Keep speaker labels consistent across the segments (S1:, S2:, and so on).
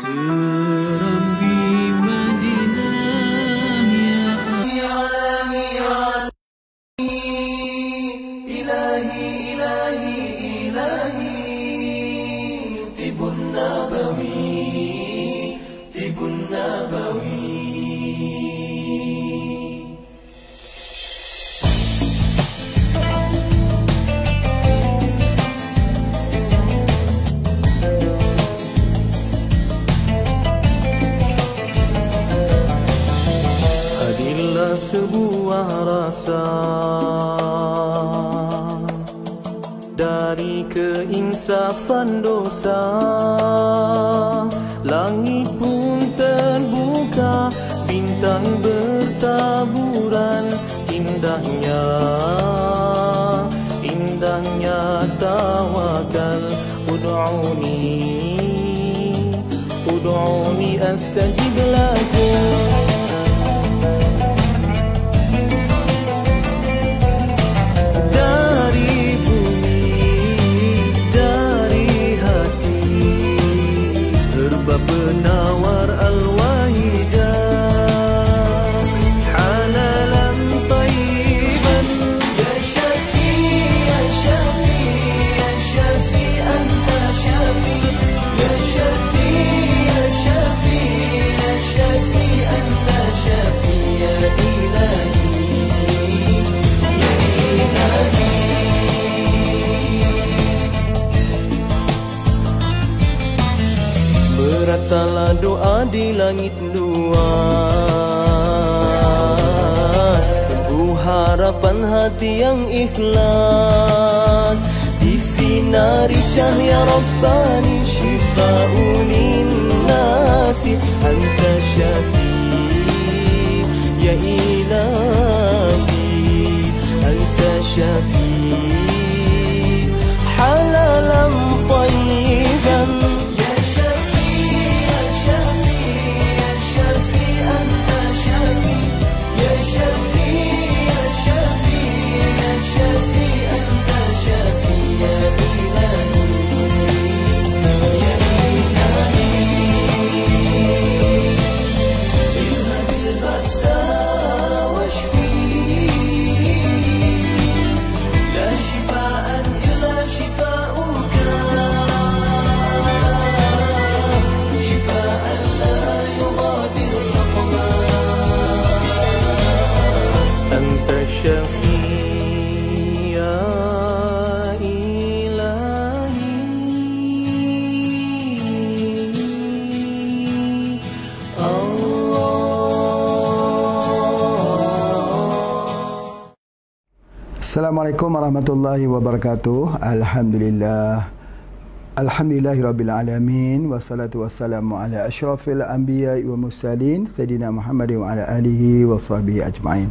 S1: Serambi Madinah ya alami ilahi ilahi ilahi tibun nabawi sebuah rasa dari keinsafan dosa, langit pun terbuka, bintang bertaburan, indahnya tawakal. Ud'uni astajib lakum. Penawar al-wahidah halalan tayyiban ya syafi ya syafi ya syafi anta syafi ya syafi ya syafi ya syafi anta syafi ya ilahi ya ilahi. Beratalah doa di langit luas, penuh harapan hati yang ikhlas, disinari cahaya Rabbani, syifa'un linnasi, anta syafi ya ilahi, anta syafi halalan tayyiban.
S2: Assalamualaikum warahmatullahi wabarakatuh. Alhamdulillahirabbil alamin, wassalatu wassalamu ala asyrafil anbiya'i wa mursalin sayyidina Muhammad wa ala alihi wa sahbihi ajmain.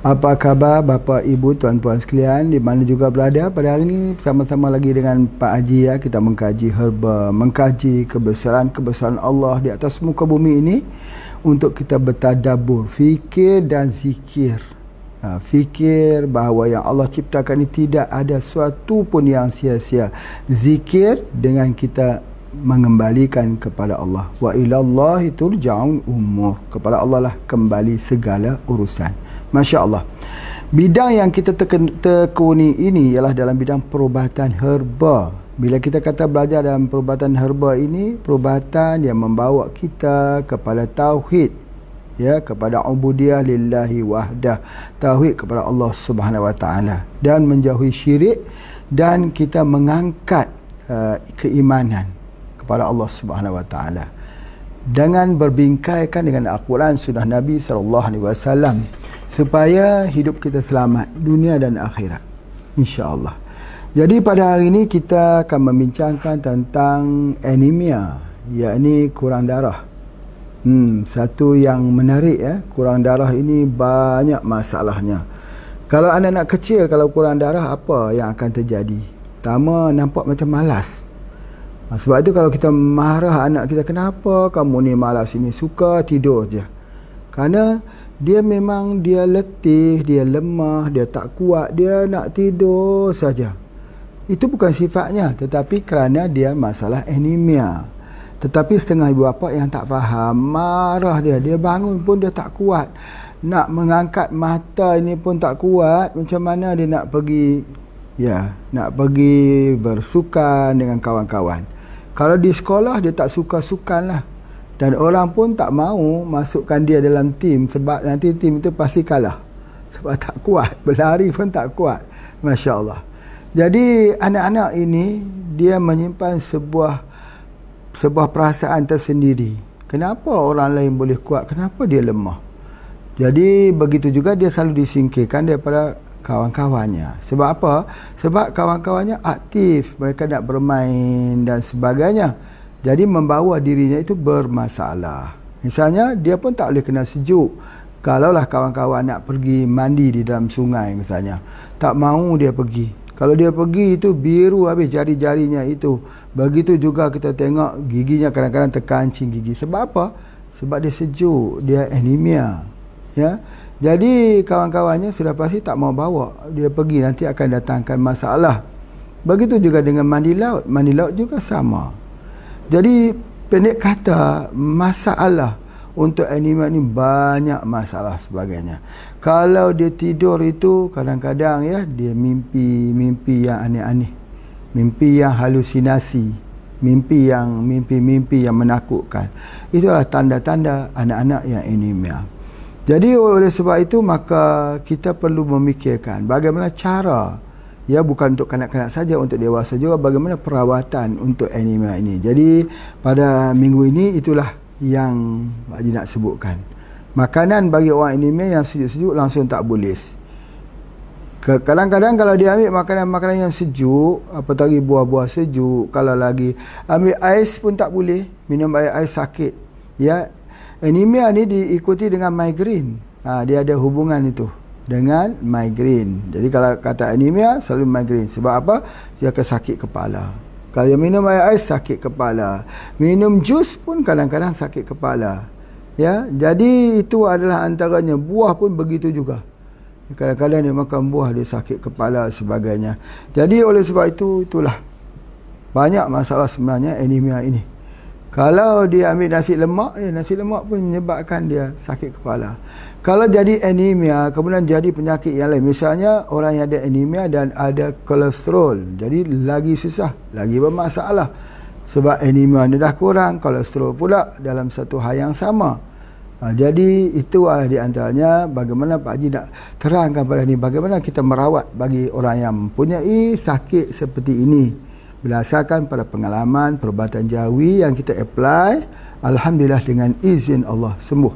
S2: Apa khabar Bapa, Ibu, tuan-puan sekalian di mana juga berada? Pada hari ini bersama-sama lagi dengan Pak Haji ya, kita mengkaji herba, mengkaji kebesaran Allah di atas muka bumi ini untuk kita bertadabbur, fikir dan zikir. Fikir bahawa yang Allah ciptakan ini tidak ada suatu pun yang sia-sia. Zikir dengan kita mengembalikan kepada Allah. Wa ilallahi turja'un umur. Kepada Allah lah kembali segala urusan. Masya Allah. Bidang yang kita tekuni ini ialah dalam bidang perubatan herba. Bila kita kata belajar dalam perubatan herba ini, perubatan yang membawa kita kepada tauhid, ya, kepada ubudiyah lillahi wahdah, tauhid kepada Allah Subhanahu wa taala, dan menjauhi syirik, dan kita mengangkat keimanan kepada Allah Subhanahu wa taala dengan berbingkaikan dengan Al-Quran sunnah Nabi sallallahu alaihi wasallam supaya hidup kita selamat dunia dan akhirat, insya-Allah. Jadi pada hari ini kita akan membincangkan tentang anemia, yakni kurang darah. Satu yang menarik ya, kurang darah ini banyak masalahnya. Kalau anak-anak kecil kalau kurang darah, apa yang akan terjadi? Pertama, nampak macam malas. Sebab itu kalau kita marah anak kita, kenapa kamu ni malas ini, suka tidur je. Kerana dia memang dia letih, dia lemah, dia tak kuat, dia nak tidur saja. Itu bukan sifatnya, tetapi kerana dia masalah anemia. Tetapi setengah ibu bapa yang tak faham, marah dia bangun pun dia tak kuat, nak mengangkat mata ini pun tak kuat. Macam mana dia nak pergi, nak pergi bersukan dengan kawan-kawan. Kalau di sekolah dia tak suka sukan lah, dan orang pun tak mahu masukkan dia dalam tim, sebab nanti tim itu pasti kalah, sebab tak kuat, berlari pun tak kuat. Masya Allah. Jadi anak-anak ini dia menyimpan sebuah perasaan tersendiri. Kenapa orang lain boleh kuat, kenapa dia lemah? Jadi begitu juga dia selalu disingkirkan daripada kawan-kawannya. Sebab apa? Sebab kawan-kawannya aktif, mereka nak bermain dan sebagainya. Jadi membawa dirinya itu bermasalah. Misalnya dia pun tak boleh kena sejuk. Kalaulah kawan-kawan nak pergi mandi di dalam sungai misalnya, tak mahu dia pergi. Kalau dia pergi itu biru habis jari-jarinya itu. Begitu juga kita tengok giginya kadang-kadang terkancing gigi. Sebab apa? Sebab dia sejuk, dia anemia. Ya. Jadi kawan-kawannya sudah pasti tak mau bawa dia pergi, nanti akan datangkan masalah. Begitu juga dengan mandi laut. Mandi laut juga sama. Jadi pendek kata, masalah untuk anemia ni banyak masalah sebagainya. Kalau dia tidur itu kadang-kadang dia mimpi yang aneh-aneh, mimpi yang halusinasi, mimpi yang menakutkan. Itulah tanda-tanda anak-anak yang anemia. Jadi oleh sebab itu maka kita perlu memikirkan bagaimana cara, bukan untuk kanak-kanak saja, untuk dewasa juga, bagaimana perawatan untuk anemia ini. Jadi pada minggu ini itulah yang Pak Haji nak sebutkan. Makanan bagi orang anemia yang sejuk-sejuk langsung tak boleh. Kadang-kadang kalau dia ambil makanan-makanan yang sejuk, apatagi buah-buah sejuk, kalau lagi ambil ais pun tak boleh, minum air ais sakit. Anemia ni diikuti dengan migrain. Dia ada hubungan itu dengan migrain. Jadi kalau kata anemia selalu migrain. Sebab apa? Dia akan sakit kepala. Kalau dia minum air ais sakit kepala, minum jus pun kadang-kadang sakit kepala. Jadi itu adalah antaranya. Buah pun begitu juga. Kadang-kadang dia makan buah dia sakit kepala sebagainya. Jadi oleh sebab itu, itulah banyak masalah sebenarnya anemia ini. Kalau dia ambil nasi lemak pun menyebabkan dia sakit kepala. Kalau jadi anemia, kemudian jadi penyakit yang lain. Misalnya orang yang ada anemia dan ada kolesterol, jadi lagi susah, lagi bermasalah. Sebab anemia ni dah kurang, kolesterol pula dalam satu hal yang sama. Jadi itu adalah di antaranya bagaimana Pak Haji nak terangkan pada ni, bagaimana kita merawat bagi orang yang mempunyai sakit seperti ini. Berdasarkan pada pengalaman perubatan jawi yang kita apply, alhamdulillah dengan izin Allah sembuh.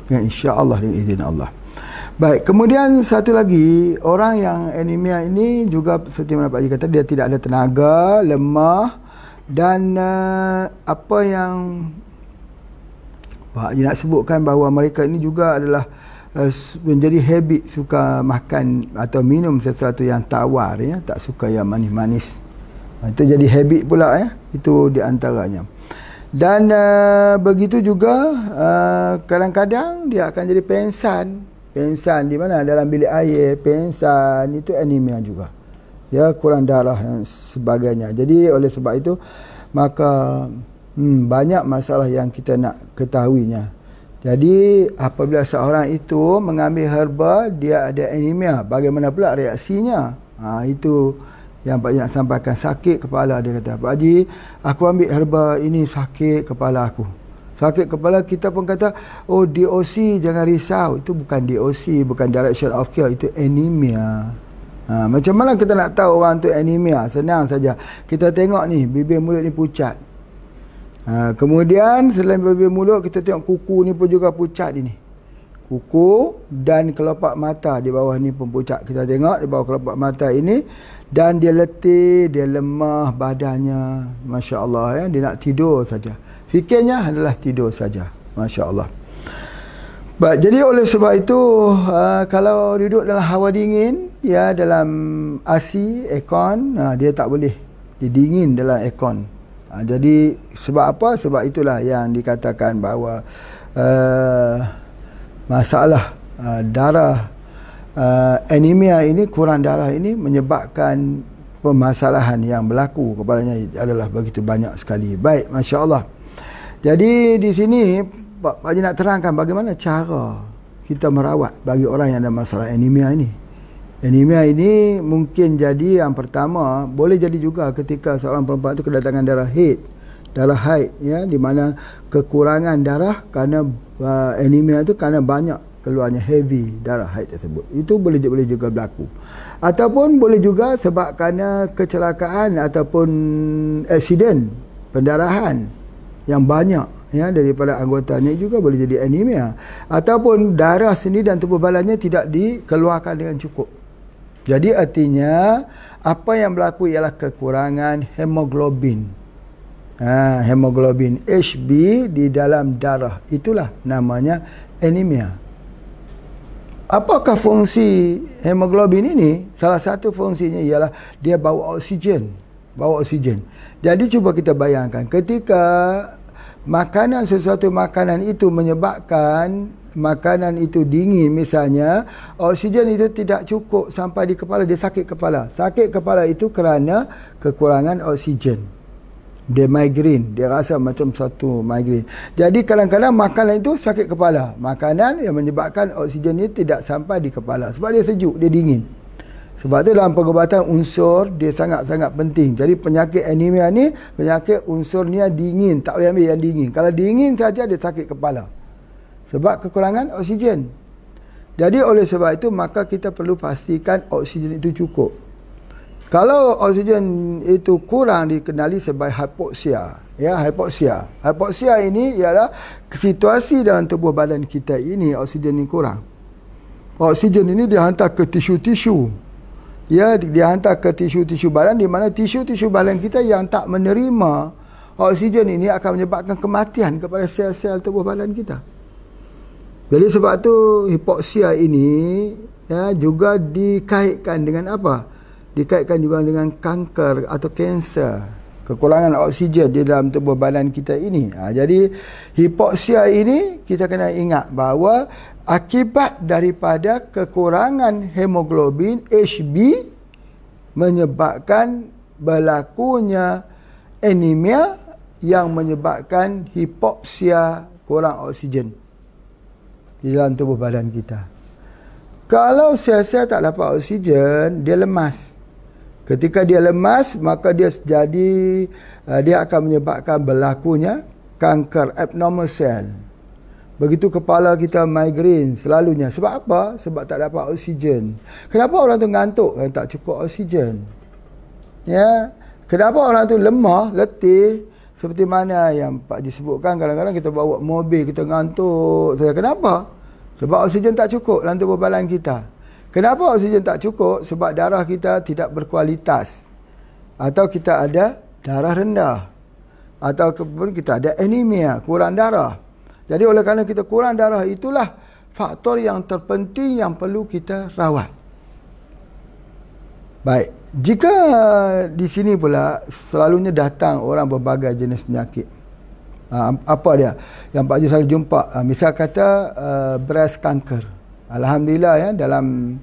S2: Dengan insya-Allah, dengan izin Allah. Baik, kemudian satu lagi, orang yang anemia ini juga seperti mana Pak Haji kata, dia tidak ada tenaga, lemah, dan apa yang Pak Haji nak sebutkan bahawa mereka ini juga adalah menjadi habit suka makan atau minum sesuatu yang tawar, tak suka yang manis-manis. Itu jadi habit pula, itu di antaranya. Dan begitu juga kadang-kadang dia akan jadi pengsan di mana, dalam bilik air, pengsan, itu anemia juga, kurang darah dan sebagainya. Jadi oleh sebab itu maka banyak masalah yang kita nak ketahuinya. Jadi apabila seorang itu mengambil herba, dia ada anemia, bagaimana pula reaksinya? Itu yang Pak Haji nak sampaikan. Sakit kepala, dia kata, Pak Haji, aku ambil herba ini sakit kepala aku. Sakit kepala, kita pun kata, oh DOC, jangan risau. Itu bukan DOC, bukan direction of care, itu anemia. Macam mana kita nak tahu orang tu anemia? Senang saja. Kita tengok ni, bibir mulut ni pucat. Kemudian selain bibir mulut, kita tengok kuku ni pun juga pucat ini. Kuku dan kelopak mata di bawah ni pun pucat. Kita tengok di bawah kelopak mata ini, dan dia letih, dia lemah badannya, Masya Allah, dia nak tidur saja. Fikirnya adalah tidur saja, Masya Allah. Baik, jadi oleh sebab itu kalau duduk dalam hawa dingin, dalam AC, aircon, dia tak boleh, dia dingin dalam aircon. Jadi sebab apa? Sebab itulah yang dikatakan bahawa masalah darah, anemia ini, kurang darah ini menyebabkan permasalahan yang berlaku kepadanya adalah begitu banyak sekali. Baik, Masya Allah. Jadi di sini Pak Haji nak terangkan bagaimana cara kita merawat bagi orang yang ada masalah anemia ini. Anemia ini mungkin jadi yang pertama, boleh jadi juga ketika seorang perempuan itu kedatangan darah haid, ya, di mana kekurangan darah kerana anemia itu kerana banyak keluarnya heavy darah haid tersebut. Itu boleh juga berlaku. Ataupun boleh juga sebab kerana kecelakaan ataupun aksiden pendarahan yang banyak, ya, daripada anggotanya juga boleh jadi anemia. Ataupun darah sendiri dan tubuh badannya tidak dikeluarkan dengan cukup. Jadi artinya apa yang berlaku ialah kekurangan hemoglobin. Hemoglobin HB di dalam darah, itulah namanya anemia. Apakah fungsi hemoglobin ini? Salah satu fungsinya ialah dia bawa oksigen. Jadi cuba kita bayangkan, ketika sesuatu makanan itu menyebabkan makanan itu dingin misalnya, oksigen itu tidak cukup sampai di kepala, dia sakit kepala. Sakit kepala itu kerana kekurangan oksigen. Dia migraine, dia rasa macam satu migraine. Jadi kadang-kadang makanan itu sakit kepala. Makanan yang menyebabkan oksigen ini tidak sampai di kepala. Sebab dia sejuk, dia dingin. Sebab itu dalam pengobatan unsur dia sangat-sangat penting. Jadi penyakit anemia ni, penyakit unsurnya dingin, tak boleh ambil yang dingin. Kalau dingin saja dia sakit kepala. Sebab kekurangan oksigen. Jadi oleh sebab itu maka kita perlu pastikan oksigen itu cukup. Kalau oksigen itu kurang, dikenali sebagai hipoksia. Ya, hipoksia. Hipoksia ini ialah situasi dalam tubuh badan kita ini oksigen ini kurang. Oksigen ini dihantar ke tisu-tisu. Ya, dihantar ke tisu-tisu badan, di mana tisu-tisu badan kita yang tak menerima oksigen ini akan menyebabkan kematian kepada sel-sel tubuh badan kita. Jadi sebab tu hipoksia ini, ya, juga dikaitkan dengan apa? Dikaitkan juga dengan kanker atau kanser, kekurangan oksigen di dalam tubuh badan kita ini. Jadi hipoksia ini kita kena ingat bahawa akibat daripada kekurangan hemoglobin HB menyebabkan berlakunya anemia yang menyebabkan hipoksia, kurang oksigen di dalam tubuh badan kita. Kalau sel-sel tak dapat oksigen, dia lemas. Ketika dia lemas, maka dia akan menyebabkan berlakunya kanker abnormal cell. Begitu kepala kita migraine selalunya. Sebab apa? Sebab tak dapat oksigen. Kenapa orang tu ngantuk? Kerana tak cukup oksigen. Ya. Kenapa orang tu lemah, letih? Seperti mana yang Pak Haji sebutkan, kadang-kadang kita bawa mobil, kita ngantuk. Kenapa? Sebab oksigen tak cukup dalam tubuh badan kita. Kenapa oksigen tak cukup? Sebab darah kita tidak berkualitas. Atau kita ada darah rendah. Atau kita ada anemia, kurang darah. Jadi oleh kerana kita kurang darah, itulah faktor yang terpenting yang perlu kita rawat. Baik, jika di sini pula selalunya datang orang berbagai jenis penyakit. Apa dia? Yang Pak Haji selalu jumpa. Misal kata breast cancer. Alhamdulillah, ya, dalam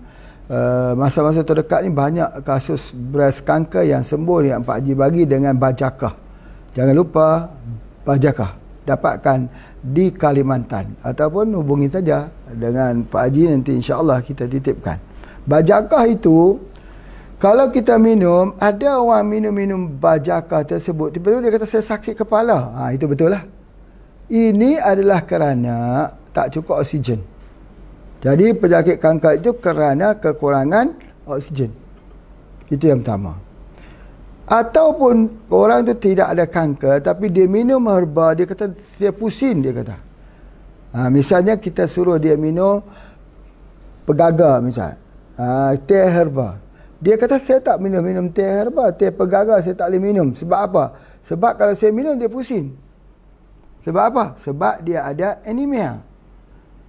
S2: masa-masa terdekat ni banyak kasus breast cancer yang sembuh yang Pak Haji bagi dengan bajakah. Jangan lupa bajakah dapatkan di Kalimantan, ataupun hubungi saja dengan Pak Haji, nanti insya-Allah kita titipkan. Bajakah itu kalau kita minum, ada orang minum bajakah tersebut, tiba-tiba dia kata saya sakit kepala. Itu betul lah. Ini adalah kerana tak cukup oksigen. Jadi penyakit kanker itu kerana kekurangan oksigen. Itu yang pertama. Ataupun orang itu tidak ada kanker, tapi dia minum herba, dia kata dia pusing, dia kata. Misalnya kita suruh dia minum pegaga misalnya. Teh herba. Dia kata saya tak minum teh herba, teh pegaga saya tak boleh minum. Sebab apa? Sebab kalau saya minum dia pusing. Sebab apa? Sebab dia ada anemia.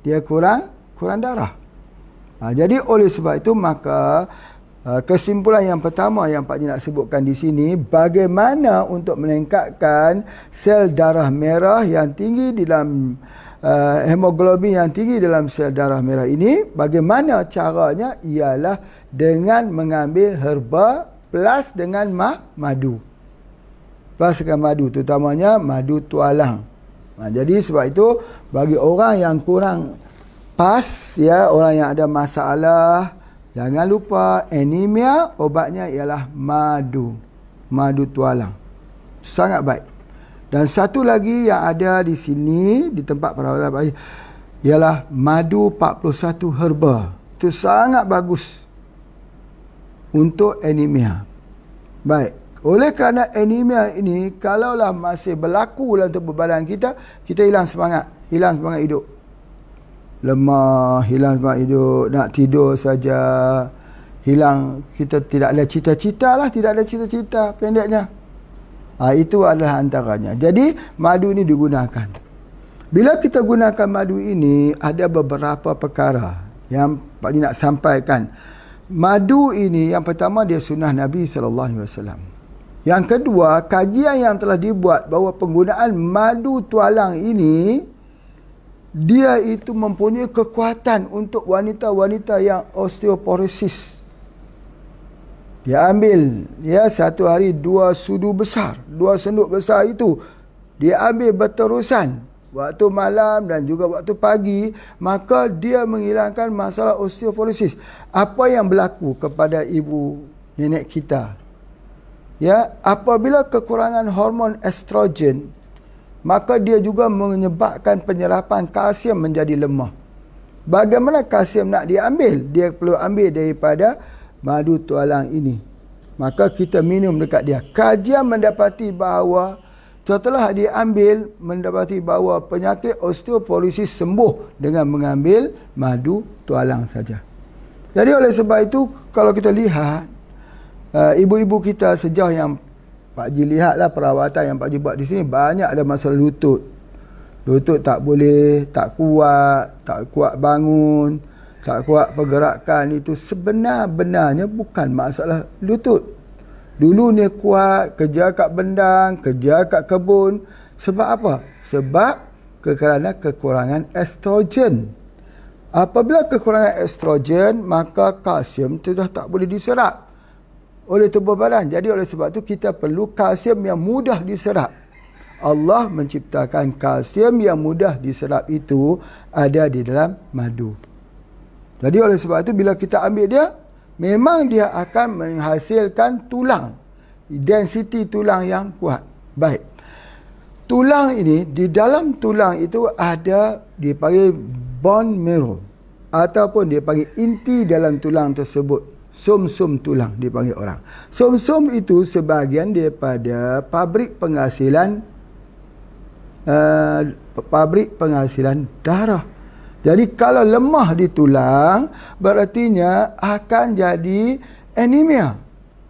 S2: Dia kurang darah. Jadi oleh sebab itu maka kesimpulan yang pertama yang Pak Haji nak sebutkan di sini, bagaimana untuk meningkatkan sel darah merah yang tinggi di dalam hemoglobin yang tinggi dalam sel darah merah ini. Bagaimana caranya? Ialah dengan mengambil herba plus dengan madu. Plus dengan madu, terutamanya madu tualang. Jadi sebab itu bagi orang yang kurang pas, ya, orang yang ada masalah, jangan lupa anemia obatnya ialah madu tualang. Sangat baik. Dan satu lagi yang ada di sini di tempat perawatan bayi ialah madu 41 herba. Itu sangat bagus untuk anemia. Baik. Oleh kerana anemia ini, kalaulah masih berlaku dalam tubuh badan kita, kita hilang semangat hidup. Lemah, hilang semangat hidup, nak tidur saja. Hilang, kita tidak ada cita-cita lah, tidak ada cita-cita pendeknya. Itu adalah antaranya. Jadi, madu ini digunakan. Bila kita gunakan madu ini, ada beberapa perkara yang Pak Haji nak sampaikan. Madu ini, yang pertama dia sunnah Nabi SAW. Yang kedua, kajian yang telah dibuat bahawa penggunaan madu tualang ini, dia itu mempunyai kekuatan untuk wanita-wanita yang osteoporosis. Dia ambil, ya, satu hari 2 sudu besar, 2 senduk besar itu dia ambil berterusan waktu malam dan juga waktu pagi, maka dia menghilangkan masalah osteoporosis. Apa yang berlaku kepada ibu nenek kita? Ya, apabila kekurangan hormon estrogen, maka dia juga menyebabkan penyerapan kalsium menjadi lemah. Bagaimana kalsium nak diambil? Dia perlu ambil daripada madu tualang ini. Maka kita minum dekat dia. Kajian mendapati bahawa setelah diambil, mendapati bahawa penyakit osteoporosis sembuh dengan mengambil madu tualang saja. Jadi oleh sebab itu, kalau kita lihat ibu-ibu kita sejauh yang Pak Haji lihatlah perawatan yang Pak Haji buat di sini, banyak ada masalah lutut. Lutut tak boleh, tak kuat bangun, tak kuat pergerakan. Itu sebenar-benarnya bukan masalah lutut. Dulu ni kuat, kerja kat bendang, kerja kat kebun. Sebab apa? Sebab kerana kekurangan estrogen. Apabila kekurangan estrogen, maka kalsium itu dah tak boleh diserap oleh tubuh badan. Jadi oleh sebab itu kita perlu kalsium yang mudah diserap. Allah menciptakan kalsium yang mudah diserap itu ada di dalam madu. Jadi oleh sebab itu bila kita ambil dia, memang dia akan menghasilkan tulang, density tulang yang kuat. Baik. Tulang ini, di dalam tulang itu ada dipanggil bone marrow, ataupun dia panggil inti dalam tulang tersebut. Sum-sum tulang dipanggil orang. Sum-sum itu sebahagian daripada pabrik penghasilan darah. Jadi kalau lemah di tulang, berartinya akan jadi anemia.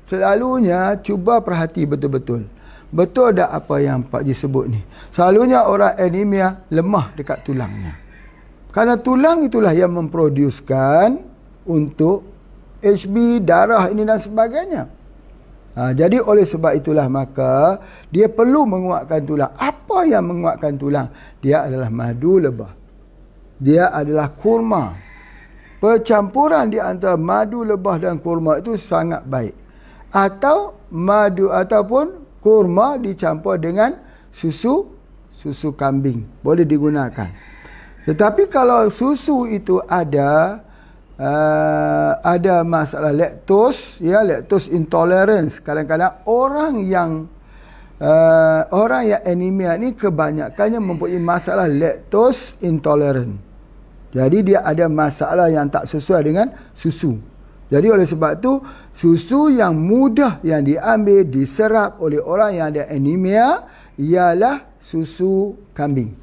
S2: Selalunya cuba perhati betul-betul. Betul tak apa yang Pak Haji sebut ni? Selalunya orang anemia lemah dekat tulangnya. Kerana tulang itulah yang memproducekan untuk HB, darah ini dan sebagainya. Jadi oleh sebab itulah maka dia perlu menguatkan tulang. Apa yang menguatkan tulang? Dia adalah madu lebah. Dia adalah kurma. Percampuran di antara madu lebah dan kurma itu sangat baik. Atau madu ataupun kurma dicampur dengan susu kambing. Boleh digunakan. Tetapi kalau susu itu ada masalah laktos, ya, laktos intolerance. Kadang-kadang orang yang anemia ni kebanyakannya mempunyai masalah laktos intolerant. Jadi dia ada masalah yang tak sesuai dengan susu. Jadi oleh sebab tu susu yang mudah yang diambil, diserap oleh orang yang ada anemia ialah susu kambing.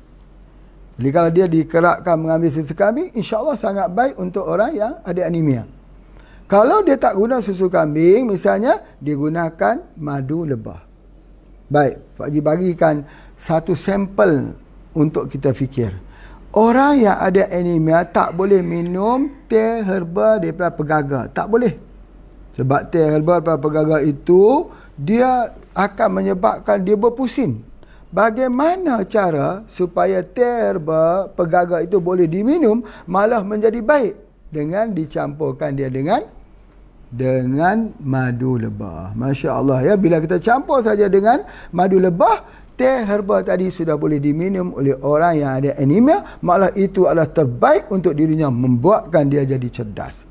S2: Jadi kalau dia dikerapkan mengambil susu kambing, insya-Allah sangat baik untuk orang yang ada anemia. Kalau dia tak guna susu kambing, misalnya dia gunakan madu lebah. Baik, Pak Haji bagikan satu sampel untuk kita fikir. Orang yang ada anemia tak boleh minum teh herba daripada pegaga. Tak boleh. Sebab teh herba daripada pegaga itu, dia akan menyebabkan dia berpusing. Bagaimana cara supaya teh herba pegaga itu boleh diminum malah menjadi baik? Dengan dicampurkan dia dengan madu lebah. Masya Allah, ya, bila kita campur saja dengan madu lebah, teh herba tadi sudah boleh diminum oleh orang yang ada anemia, malah itu adalah terbaik untuk dirinya, membuatkan dia jadi cerdas.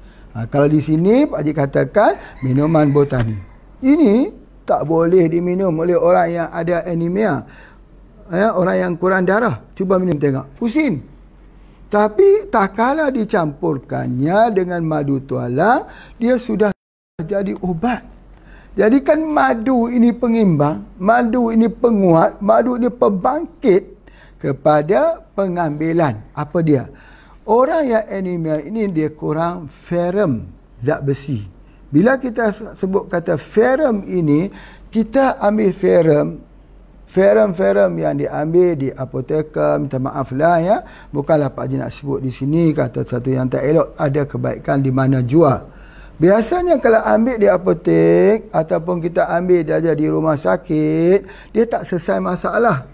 S2: Kalau di sini Pak Haji katakan minuman botani ini tak boleh diminum oleh orang yang ada anemia, orang yang kurang darah. Cuba minum tengok, pusing. Tapi tak kala dicampurkannya dengan madu tualang, dia sudah jadi obat. Jadi kan madu ini pengimbang, madu ini penguat, madu ini pembangkit kepada pengambilan. Apa dia? Orang yang anemia ini dia kurang ferrum, zat besi. Bila kita sebut kata ferrum ini, kita ambil ferrum yang diambil di apoteker, minta maaf lah ya, bukanlah Pak Haji nak sebut di sini kata satu yang tak elok, ada kebaikan di mana jual. Biasanya kalau ambil di apotek ataupun kita ambil dia di rumah sakit, dia tak selesai masalah.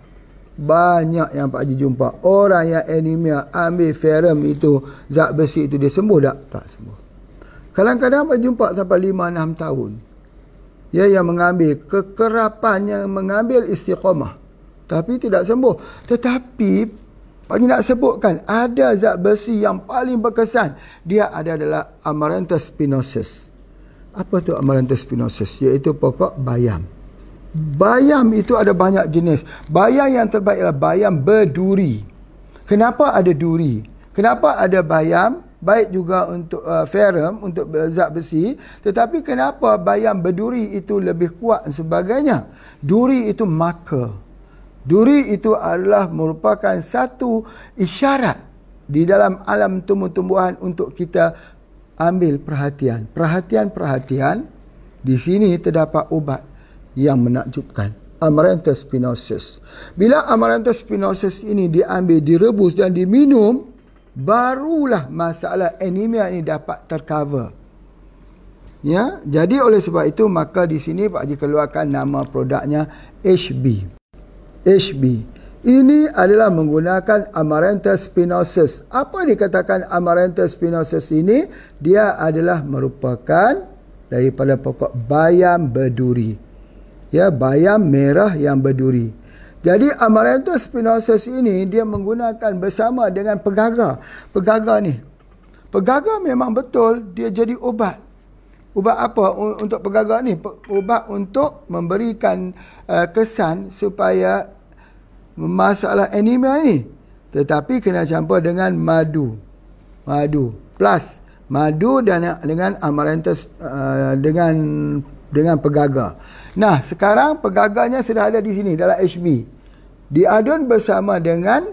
S2: Banyak yang Pak Haji jumpa orang yang anemia ambil ferrum itu, zat besi itu, dia sembuh tak? Tak sembuh. Kadang-kadang Pak Haji jumpa sampai 5-6 tahun. Yang mengambil kekerapan, yang mengambil istiqamah, tapi tidak sembuh. Tetapi Pak Haji nak sebutkan ada zat besi yang paling berkesan. Dia adalah Amaranthus spinosus. Apa tu Amaranthus spinosus? Iaitu pokok bayam. Bayam itu ada banyak jenis. Bayam yang terbaik adalah bayam berduri. Kenapa ada duri? Kenapa ada bayam? Baik juga untuk ferrum, untuk zat besi. Tetapi kenapa bayam berduri itu lebih kuat dan sebagainya? Duri itu marker. Duri itu adalah merupakan satu isyarat di dalam alam tumbuh-tumbuhan untuk kita ambil perhatian. Perhatian-perhatian. Di sini terdapat obat yang menakjubkan. Amaranthus spinosus. Bila Amaranthus spinosus ini diambil, direbus dan diminum, barulah masalah anemia ini dapat tercover. Ya, jadi oleh sebab itu maka di sini Pak Haji keluarkan nama produknya HB. HB ini adalah menggunakan Amaranthus spinosus. Apa dikatakan Amaranthus spinosus ini? Dia adalah merupakan daripada pokok bayam berduri. Ya, bayam merah yang berduri. Jadi Amaranthus spinosus ini dia menggunakan bersama dengan pegaga. Pegaga ni. Pegaga memang betul dia jadi obat. Ubat apa untuk pegaga ni? Ubat untuk memberikan kesan supaya masalah anemia ni. Tetapi kena campur dengan madu. Madu plus madu dan dengan Amaranthus dengan pegaga. Nah, sekarang pegaganya sudah ada di sini dalam HB. Diadun bersama dengan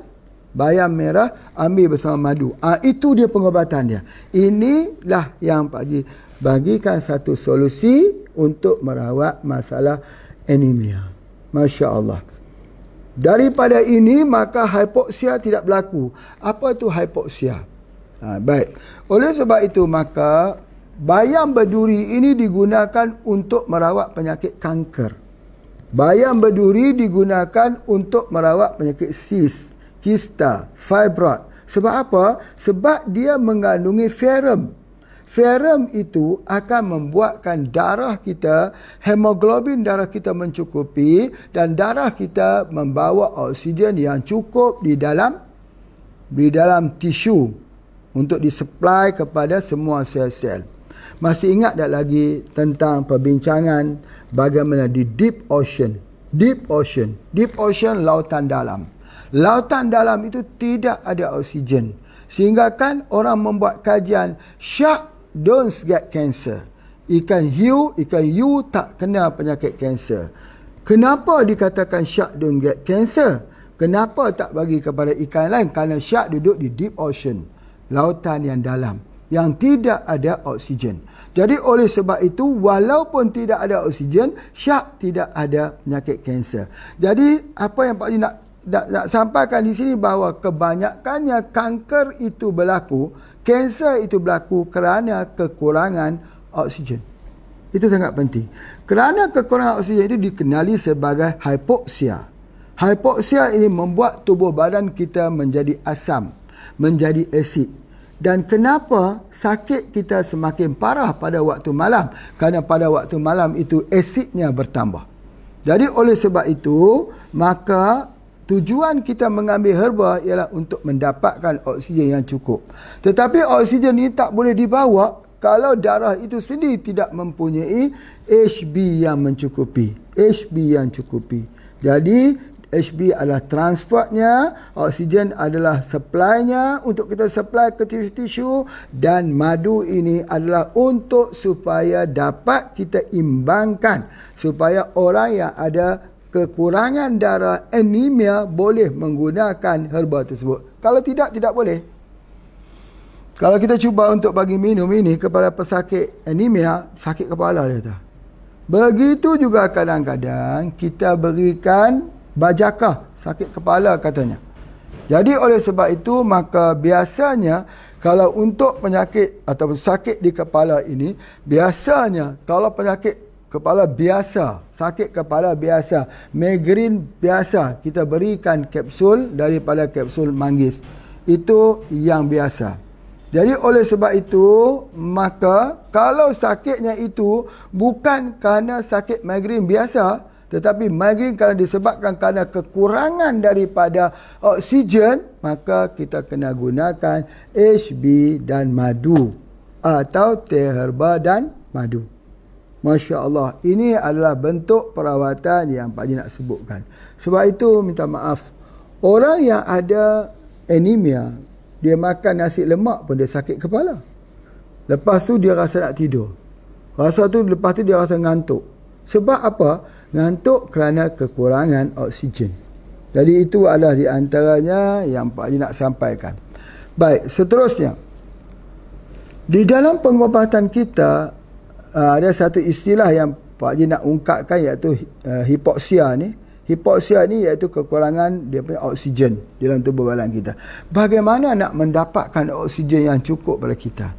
S2: bayam merah, ambil bersama madu. Itu dia pengobatan dia. Inilah yang Pak Haji bagikan satu solusi untuk merawat masalah anemia. Masya Allah. Daripada ini maka hipoksia tidak berlaku. Apa itu hipoksia? Baik. Oleh sebab itu maka bayam berduri ini digunakan untuk merawat penyakit kanker. Bayam berduri digunakan untuk merawat penyakit sis, kista, fibroid. Sebab apa? Sebab dia mengandungi ferrum. Ferrum itu akan membuatkan darah kita, hemoglobin darah kita mencukupi dan darah kita membawa oksigen yang cukup di dalam tisu untuk disupply kepada semua sel-sel. Masih ingat tak lagi tentang perbincangan bagaimana di deep ocean? Deep ocean. Deep ocean, lautan dalam. Lautan dalam itu tidak ada oksigen. Sehingga kan orang membuat kajian, shark don't get cancer. Ikan hiu tak kena penyakit kanser. Kenapa dikatakan shark don't get cancer? Kenapa tak bagi kepada ikan lain? Kerana shark duduk di deep ocean. Lautan yang dalam. Yang tidak ada oksigen. Jadi oleh sebab itu, walaupun tidak ada oksigen, shark tidak ada penyakit kanser. Jadi apa yang Pak Haji nak sampaikan di sini bahawa kebanyakannya kanker itu berlaku, kanser itu berlaku kerana kekurangan oksigen. Itu sangat penting. Kerana kekurangan oksigen itu dikenali sebagai hipoksia. Hipoksia ini membuat tubuh badan kita menjadi asam, menjadi asid. Dan kenapa sakit kita semakin parah pada waktu malam? Kerana pada waktu malam itu asidnya bertambah. Jadi oleh sebab itu, maka tujuan kita mengambil herba ialah untuk mendapatkan oksigen yang cukup. Tetapi oksigen ini tak boleh dibawa kalau darah itu sendiri tidak mempunyai HB yang mencukupi. HB yang cukupi. Jadi HB adalah transportnya, oksigen adalah supply-nya untuk kita supply ke tisu-tisu, dan madu ini adalah untuk supaya dapat kita imbangkan, supaya orang yang ada kekurangan darah, anemia, boleh menggunakan herba tersebut. Kalau tidak, tidak boleh. Kalau kita cuba untuk bagi minum ini kepada pesakit anemia, sakit kepala dia kata. Begitu juga kadang-kadang kita berikan bajakah, sakit kepala katanya. Jadi oleh sebab itu, maka biasanya kalau untuk penyakit atau sakit di kepala ini, biasanya kalau penyakit kepala biasa, sakit kepala biasa, migrain biasa, kita berikan kapsul daripada kapsul manggis. Itu yang biasa. Jadi oleh sebab itu, maka kalau sakitnya itu bukan kerana sakit migrain biasa, tetapi migrain kerana disebabkan kerana kekurangan daripada oksigen, maka kita kena gunakan HB dan madu atau teh herba dan madu. Masya Allah, ini adalah bentuk perawatan yang Pak Haji nak sebutkan. Sebab itu minta maaf, orang yang ada anemia, dia makan nasi lemak pun dia sakit kepala. Lepas tu dia rasa nak tidur. Lepas tu dia rasa ngantuk. Sebab apa? Ngantuk kerana kekurangan oksigen. Jadi itu adalah di antaranya yang Pak Haji nak sampaikan. Baik, seterusnya. Di dalam pengobatan kita, ada satu istilah yang Pak Haji nak ungkapkan, iaitu hipoksia ni. Hipoksia ni iaitu kekurangan dia punya oksigen dalam tubuh badan kita. Bagaimana nak mendapatkan oksigen yang cukup pada kita?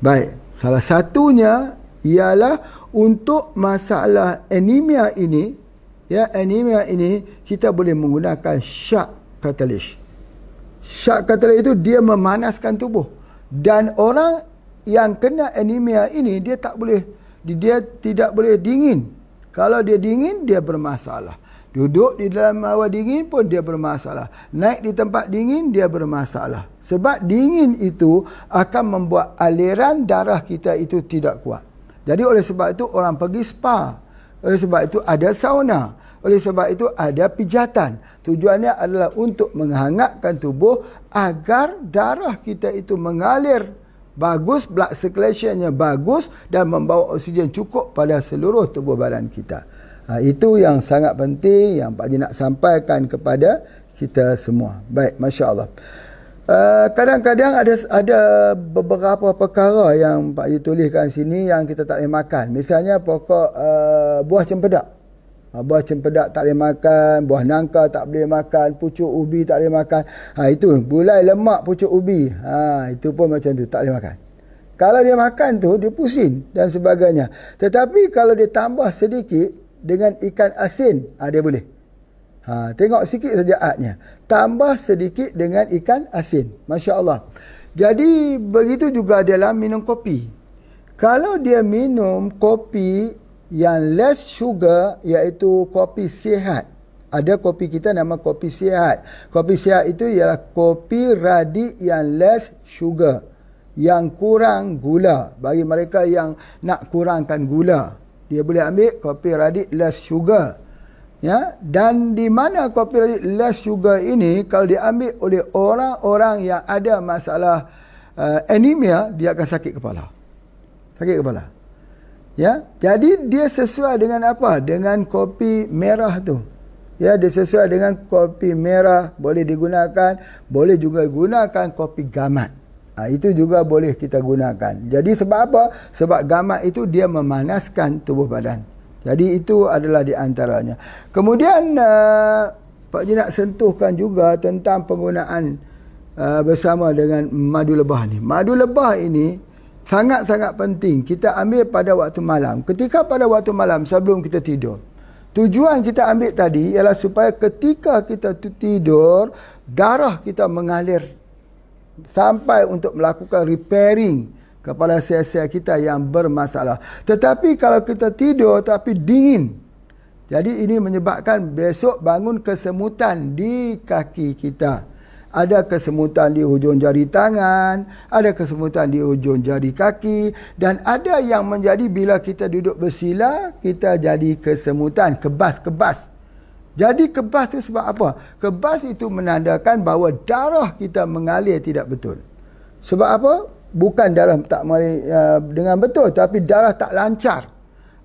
S2: Baik, salah satunya ialah untuk masalah anemia ini, ya, anemia ini kita boleh menggunakan shock catalyst. Shock catalyst itu dia memanaskan tubuh, dan orang yang kena anemia ini dia tidak boleh dingin. Kalau dia dingin, dia bermasalah. Duduk di dalam hawa dingin pun dia bermasalah. Naik di tempat dingin dia bermasalah. Sebab dingin itu akan membuat aliran darah kita itu tidak kuat. Jadi oleh sebab itu orang pergi spa. Oleh sebab itu ada sauna. Oleh sebab itu ada pijatan. Tujuannya adalah untuk menghangatkan tubuh agar darah kita itu mengalir bagus, blood circulation-nya bagus, dan membawa oksigen cukup pada seluruh tubuh badan kita. Itu yang sangat penting yang Pak Haji nak sampaikan kepada kita semua. Baik, Masya Allah. Kadang-kadang ada beberapa perkara yang Pak Haji tuliskan sini yang kita tak boleh makan. Misalnya pokok buah cempedak. Buah cempedak tak boleh makan, buah nangka tak boleh makan, pucuk ubi tak boleh makan. Itu gulai lemak pucuk ubi. Itu pun macam tu, tak boleh makan. Kalau dia makan tu, dia pusing dan sebagainya. Tetapi kalau dia tambah sedikit dengan ikan asin, dia boleh. Tengok sikit saja adnya. Tambah sedikit dengan ikan asin. Masya Allah. Jadi begitu juga dalam minum kopi. Kalau dia minum kopi yang less sugar, iaitu kopi sihat. Ada kopi kita nama kopi sihat. Kopi sihat itu ialah kopi radik yang less sugar, yang kurang gula. Bagi mereka yang nak kurangkan gula, dia boleh ambil kopi radik less sugar. Ya, dan di mana kopi radik less sugar ini kalau diambil oleh orang-orang yang ada masalah anemia, dia akan sakit kepala. Sakit kepala. Ya, jadi dia sesuai dengan apa? Dengan kopi merah tu. Ya, dia sesuai dengan kopi merah, boleh digunakan, boleh juga gunakan kopi gamat. Itu juga boleh kita gunakan. Jadi sebab apa? Sebab gamat itu dia memanaskan tubuh badan. Jadi itu adalah di antaranya. Kemudian Pak Haji nak sentuhkan juga tentang penggunaan bersama dengan madu lebah ni. Madu lebah ini sangat-sangat penting kita ambil pada waktu malam. Ketika pada waktu malam sebelum kita tidur. Tujuan kita ambil tadi ialah supaya ketika kita tidur, darah kita mengalir sampai untuk melakukan repairing kepada sel-sel kita yang bermasalah. Tetapi kalau kita tidur tapi dingin, Jadi ini menyebabkan besok bangun kesemutan di kaki kita. Ada kesemutan di hujung jari tangan, ada kesemutan di hujung jari kaki, dan ada yang menjadi bila kita duduk bersila, kita jadi kesemutan, kebas. Jadi kebas itu sebab apa? Kebas itu menandakan bahawa darah kita mengalir tidak betul. Sebab apa? Bukan darah tak mengalir dengan betul, tapi darah tak lancar.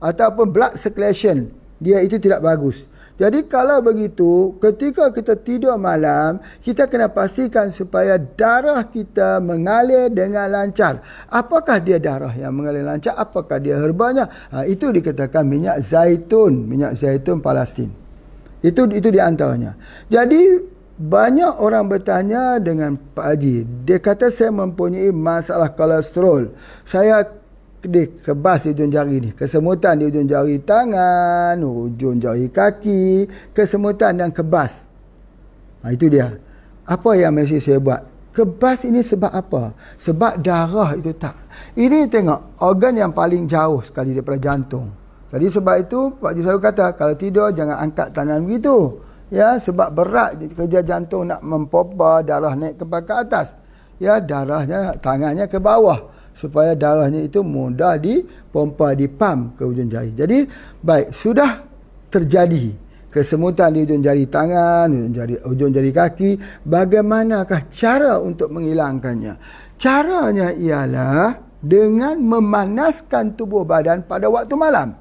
S2: Ataupun blood circulation, dia itu tidak bagus. Jadi kalau begitu, ketika kita tidur malam, kita kena pastikan supaya darah kita mengalir dengan lancar. Apakah dia darah yang mengalir lancar? Apakah dia herbanya? Itu dikatakan minyak zaitun Palestin. Itu di antaranya. Jadi banyak orang bertanya dengan Pak Haji. Dia kata saya mempunyai masalah kolesterol. Saya kebas di ujung jari ni, kesemutan di ujung jari tangan, ujung jari kaki, kesemutan dan kebas. Itu dia. Apa yang mesti saya buat? Kebas ini sebab apa? Sebab darah itu tak. Ini tengok, organ yang paling jauh sekali daripada jantung. Jadi sebab itu Pak Haji selalu kata, kalau tidur jangan angkat tangan begitu. Ya, sebab berat kerja jantung nak mempopa darah naik ke atas. Ya, darahnya, tangannya ke bawah. Supaya darahnya itu mudah dipompa, dipam ke ujung jari. Jadi, baik, sudah terjadi kesemutan di ujung jari tangan, ujung jari kaki. Bagaimanakah cara untuk menghilangkannya? Caranya ialah dengan memanaskan tubuh badan pada waktu malam.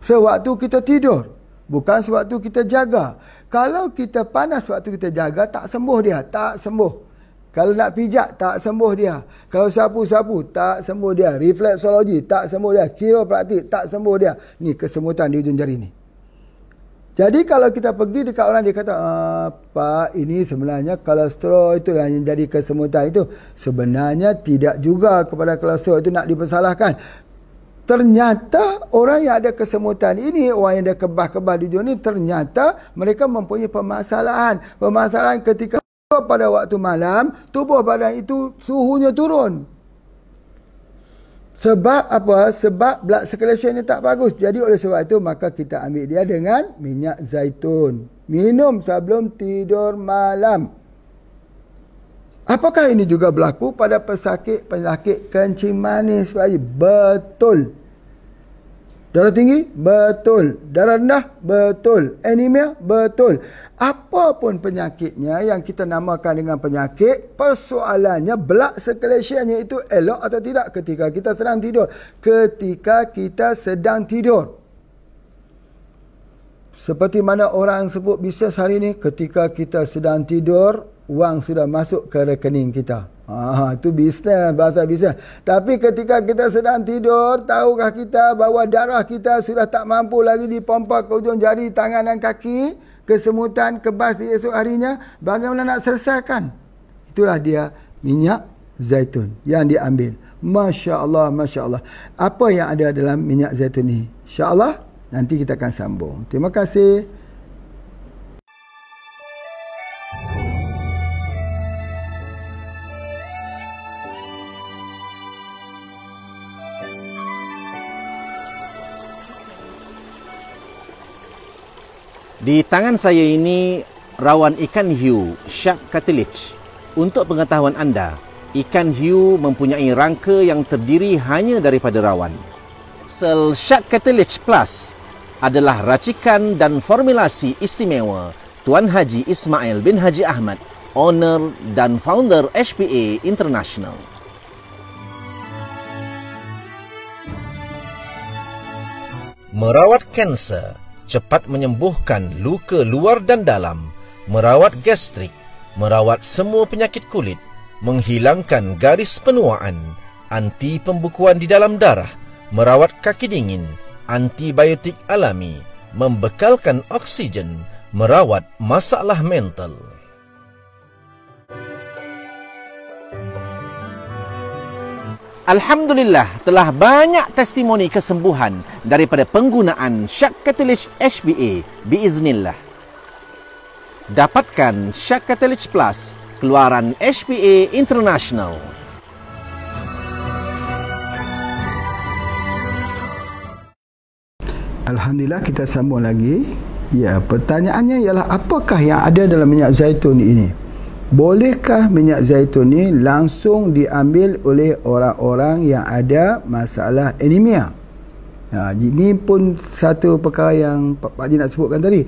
S2: Sewaktu kita tidur. Bukan sewaktu kita jaga. Kalau kita panas waktu kita jaga, tak sembuh dia. Tak sembuh. Kalau nak pijak, tak sembuh dia. Kalau sapu-sapu, tak sembuh dia. Refleksologi, tak sembuh dia. Kiropraktik, tak sembuh dia. Ni kesemutan di ujung jari ni. Jadi kalau kita pergi dekat orang, dia kata, Pak, ini sebenarnya kolesterol itulah yang jadi kesemutan itu. Sebenarnya tidak juga kepada kolesterol itu nak dipersalahkan. Ternyata orang yang ada kesemutan ini, orang yang ada kebas-kebas di ujung ni, ternyata mereka mempunyai permasalahan. Permasalahan ketika pada waktu malam, tubuh badan itu suhunya turun. Sebab apa? Sebab blood circulation tak bagus. Jadi oleh sebab itu, maka kita ambil dia dengan minyak zaitun. Minum sebelum tidur malam. Apakah ini juga berlaku pada pesakit kencing manis? Betul. Darah tinggi? Betul. Darah rendah? Betul. Anemia? Betul. Apapun penyakitnya yang kita namakan dengan penyakit, persoalannya blood circulation-nya itu elok atau tidak ketika kita sedang tidur. Ketika kita sedang tidur. Seperti mana orang sebut bisnes hari ini, ketika kita sedang tidur, wang sudah masuk ke rekening kita. Itu bisnes, bahasa bisnes. Tapi ketika kita sedang tidur, tahukah kita bahawa darah kita sudah tak mampu lagi dipompa ke ujung jari tangan dan kaki, kesemutan, kebas di esok harinya, bagaimana nak selesaikan? Itulah dia minyak zaitun yang diambil. Masya Allah, Masya Allah. Apa yang ada dalam minyak zaitun ni? Insya Allah nanti kita akan sambung. Terima kasih.
S3: Di tangan saya ini rawan ikan hiu, shark cartilage. Untuk pengetahuan anda, ikan hiu mempunyai rangka yang terdiri hanya daripada rawan. Sel Shark Cartilage Plus adalah racikan dan formulasi istimewa Tuan Haji Ismail bin Haji Ahmad, owner dan founder HPA International. Merawat kanser, cepat menyembuhkan luka luar dan dalam, merawat gastrik, merawat semua penyakit kulit, menghilangkan garis penuaan, anti pembukuan di dalam darah, merawat kaki dingin, antibiotik alami, membekalkan oksigen, merawat masalah mental. Alhamdulillah, telah banyak testimoni kesembuhan daripada penggunaan Shark Cartilage HPA biiznillah. Dapatkan Shark Cartilage Plus keluaran HPA International.
S2: Alhamdulillah, kita sambung lagi. Ya, pertanyaannya ialah apakah yang ada dalam minyak zaitun ini? Bolehkah minyak zaitun ini langsung diambil oleh orang-orang yang ada masalah anemia? Ini pun satu perkara yang Pak Haji nak sebutkan tadi.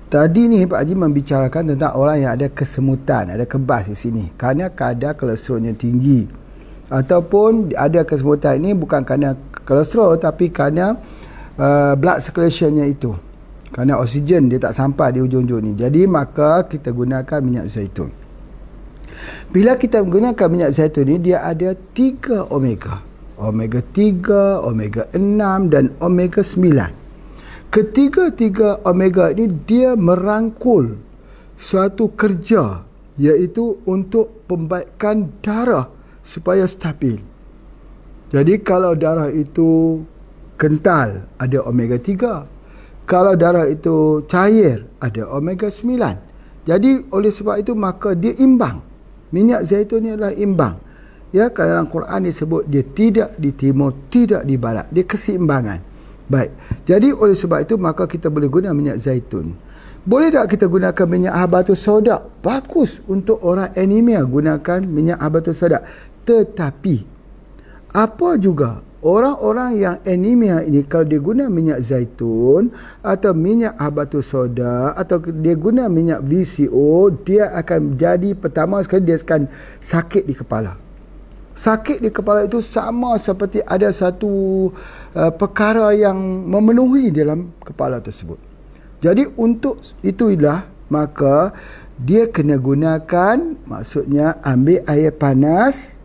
S2: Tadi ni Pak Haji membicarakan tentang orang yang ada kesemutan, ada kebas di sini kerana kadar kolesterolnya tinggi. Ataupun ada kesemutan ini bukan kerana kolesterol tapi kerana blood circulationnya itu. Kerana oksigen dia tak sampai di ujung-ujung ni. Jadi maka kita gunakan minyak zaitun. Bila kita menggunakan minyak zaitun ni, dia ada 3 omega. Omega 3, omega 6 dan omega 9. Ketiga-tiga omega ini dia merangkul suatu kerja, iaitu untuk pembaikan darah supaya stabil. Jadi kalau darah itu kental, ada omega 3. Kalau darah itu cair, ada omega 9. Jadi oleh sebab itu maka dia imbang. Minyak zaitun ni adalah imbang. Ya, dalam Quran disebut dia tidak di timur, tidak di barat. Dia keseimbangan. Baik. Jadi oleh sebab itu maka kita boleh guna minyak zaitun. Boleh tak kita gunakan minyak habatus sauda? Bagus untuk orang anemia, gunakan minyak habatus sauda. Tetapi apa juga orang-orang yang anemia ini, kalau dia guna minyak zaitun atau minyak habatus sauda atau dia guna minyak VCO, dia akan jadi, pertama sekali dia akan sakit di kepala. Sakit di kepala itu sama seperti ada satu perkara yang memenuhi dalam kepala tersebut. Jadi untuk itulah maka dia kena gunakan, maksudnya ambil air panas,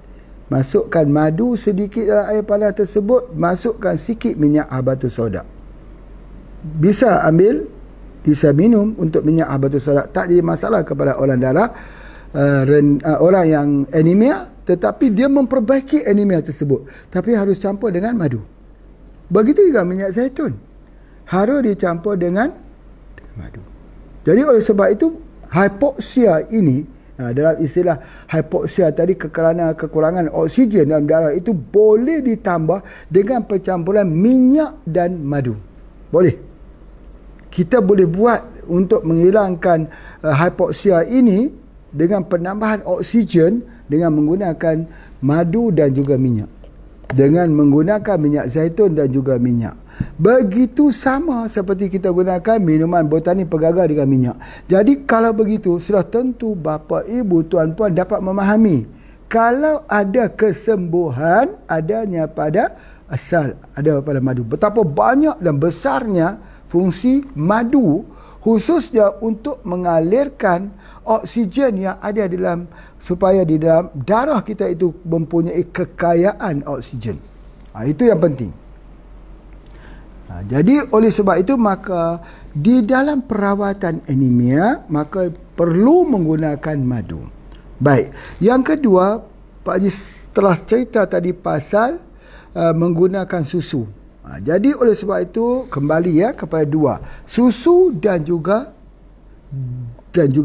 S2: masukkan madu sedikit dalam air panas tersebut, masukkan sikit minyak habatus sauda. Bisa ambil, bisa minum untuk minyak habatus sauda. Tak jadi masalah kepada orang darah, orang yang anemia, tetapi dia memperbaiki anemia tersebut. Tapi harus campur dengan madu. Begitu juga minyak zaitun. Harus dicampur dengan madu. Jadi oleh sebab itu hipoksia ini, dalam istilah hipoksia tadi, kerana kekurangan oksigen dalam darah itu, boleh ditambah dengan percampuran minyak dan madu. Boleh. Kita boleh buat untuk menghilangkan hipoksia ini dengan penambahan oksigen dengan menggunakan madu dan juga minyak. Dengan menggunakan minyak zaitun dan juga minyak. Begitu sama seperti kita gunakan minuman botani pegagal dengan minyak. Jadi kalau begitu, sudah tentu bapa, ibu, tuan-puan dapat memahami kalau ada kesembuhan adanya pada asal, ada pada madu. Betapa banyak dan besarnya fungsi madu, khususnya untuk mengalirkan oksigen yang ada dalam, supaya di dalam darah kita itu mempunyai kekayaan oksigen. Itu yang penting. Jadi oleh sebab itu maka di dalam perawatan anemia maka perlu menggunakan madu. Baik. Yang kedua, Pak Haji telah cerita tadi pasal menggunakan susu. Jadi oleh sebab itu kembali kepada dua, susu dan juga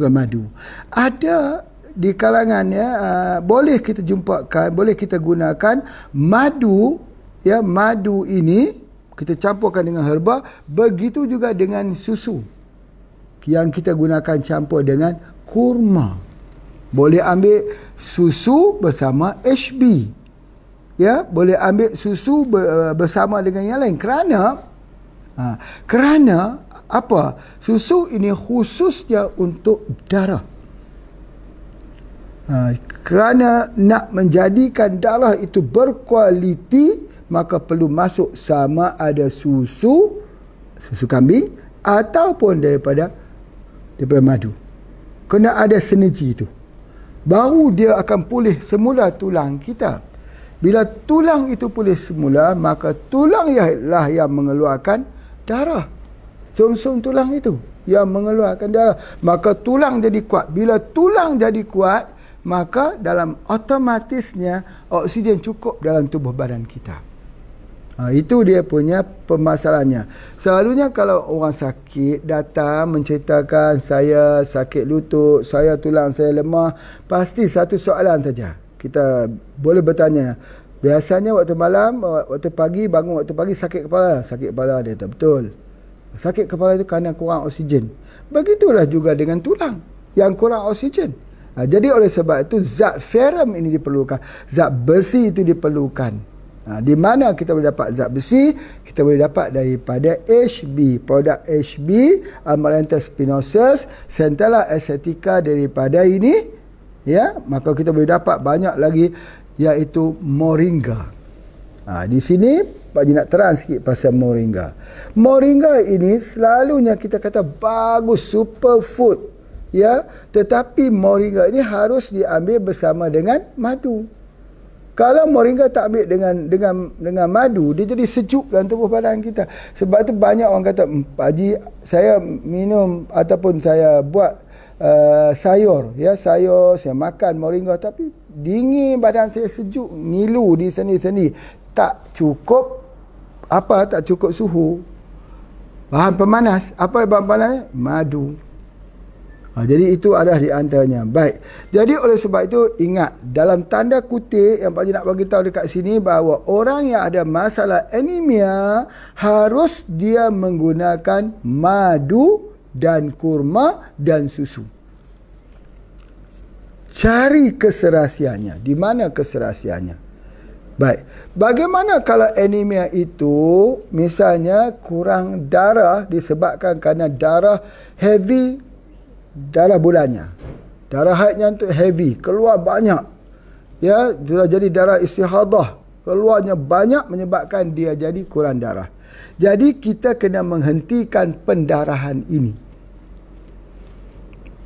S2: madu. Ada di kalangan boleh kita jumpakan, boleh kita gunakan madu, madu ini kita campurkan dengan herba, begitu juga dengan susu yang kita gunakan campur dengan kurma. Boleh ambil susu bersama HB. Boleh ambil susu bersama dengan yang lain. Kerana apa? Susu ini khususnya untuk darah. Kerana nak menjadikan darah itu berkualiti, maka perlu masuk sama ada susu kambing ataupun daripada madu. Kena ada sinergi itu. Baru dia akan pulih semula tulang kita. Bila tulang itu pulih semula, maka tulang ialah yang mengeluarkan darah. Sum-sum tulang itu yang mengeluarkan darah. Maka tulang jadi kuat. Bila tulang jadi kuat, maka dalam otomatisnya oksigen cukup dalam tubuh badan kita. Itu dia punya permasalahannya. Selalunya kalau orang sakit datang menceritakan, saya sakit lutut, saya tulang saya lemah, pasti satu soalan saja. Kita boleh bertanya, Biasanya waktu malam, waktu pagi, bangun waktu pagi sakit kepala. Sakit kepala dia tak betul. Sakit kepala itu kerana kurang oksigen. Begitulah juga dengan tulang yang kurang oksigen. Jadi oleh sebab itu zat ferrum ini diperlukan. Zat besi itu diperlukan. Di mana kita boleh dapat zat besi? Kita boleh dapat daripada HB. Produk HB, Amaranthus spinosus, Centella asiatica daripada ini. Ya, maka kita boleh dapat banyak lagi, iaitu moringa. Di sini Pak Haji nak terang sikit pasal moringa. Moringa ini selalunya kita kata bagus, superfood. Ya, tetapi moringa ini harus diambil bersama dengan madu. Kalau moringa tak ambil dengan madu, dia jadi sejuk dalam tubuh badan kita. Sebab tu banyak orang kata, Pak Haji, saya minum ataupun saya buat sayur, ya, sayur, saya makan moringa, tapi dingin, badan saya sejuk, ngilu di sendi-sendi. Tak cukup tak cukup suhu. Bahan pemanas. Apa bahan pemanas? Madu. Jadi itu adalah di antaranya. Baik. Jadi oleh sebab itu ingat, dalam tanda kutip yang Pak Haji nak bagi tahu dekat sini, bahawa orang yang ada masalah anemia harus dia menggunakan madu dan kurma dan susu. Cari keserasiannya. Di mana keserasiannya? Baik. Bagaimana kalau anemia itu misalnya kurang darah disebabkan kerana darah heavy, darah bulannya, darah haidnya itu heavy, keluar banyak, ya, sudah jadi darah istihadah, keluarnya banyak menyebabkan dia jadi kurang darah. Jadi kita kena menghentikan pendarahan ini.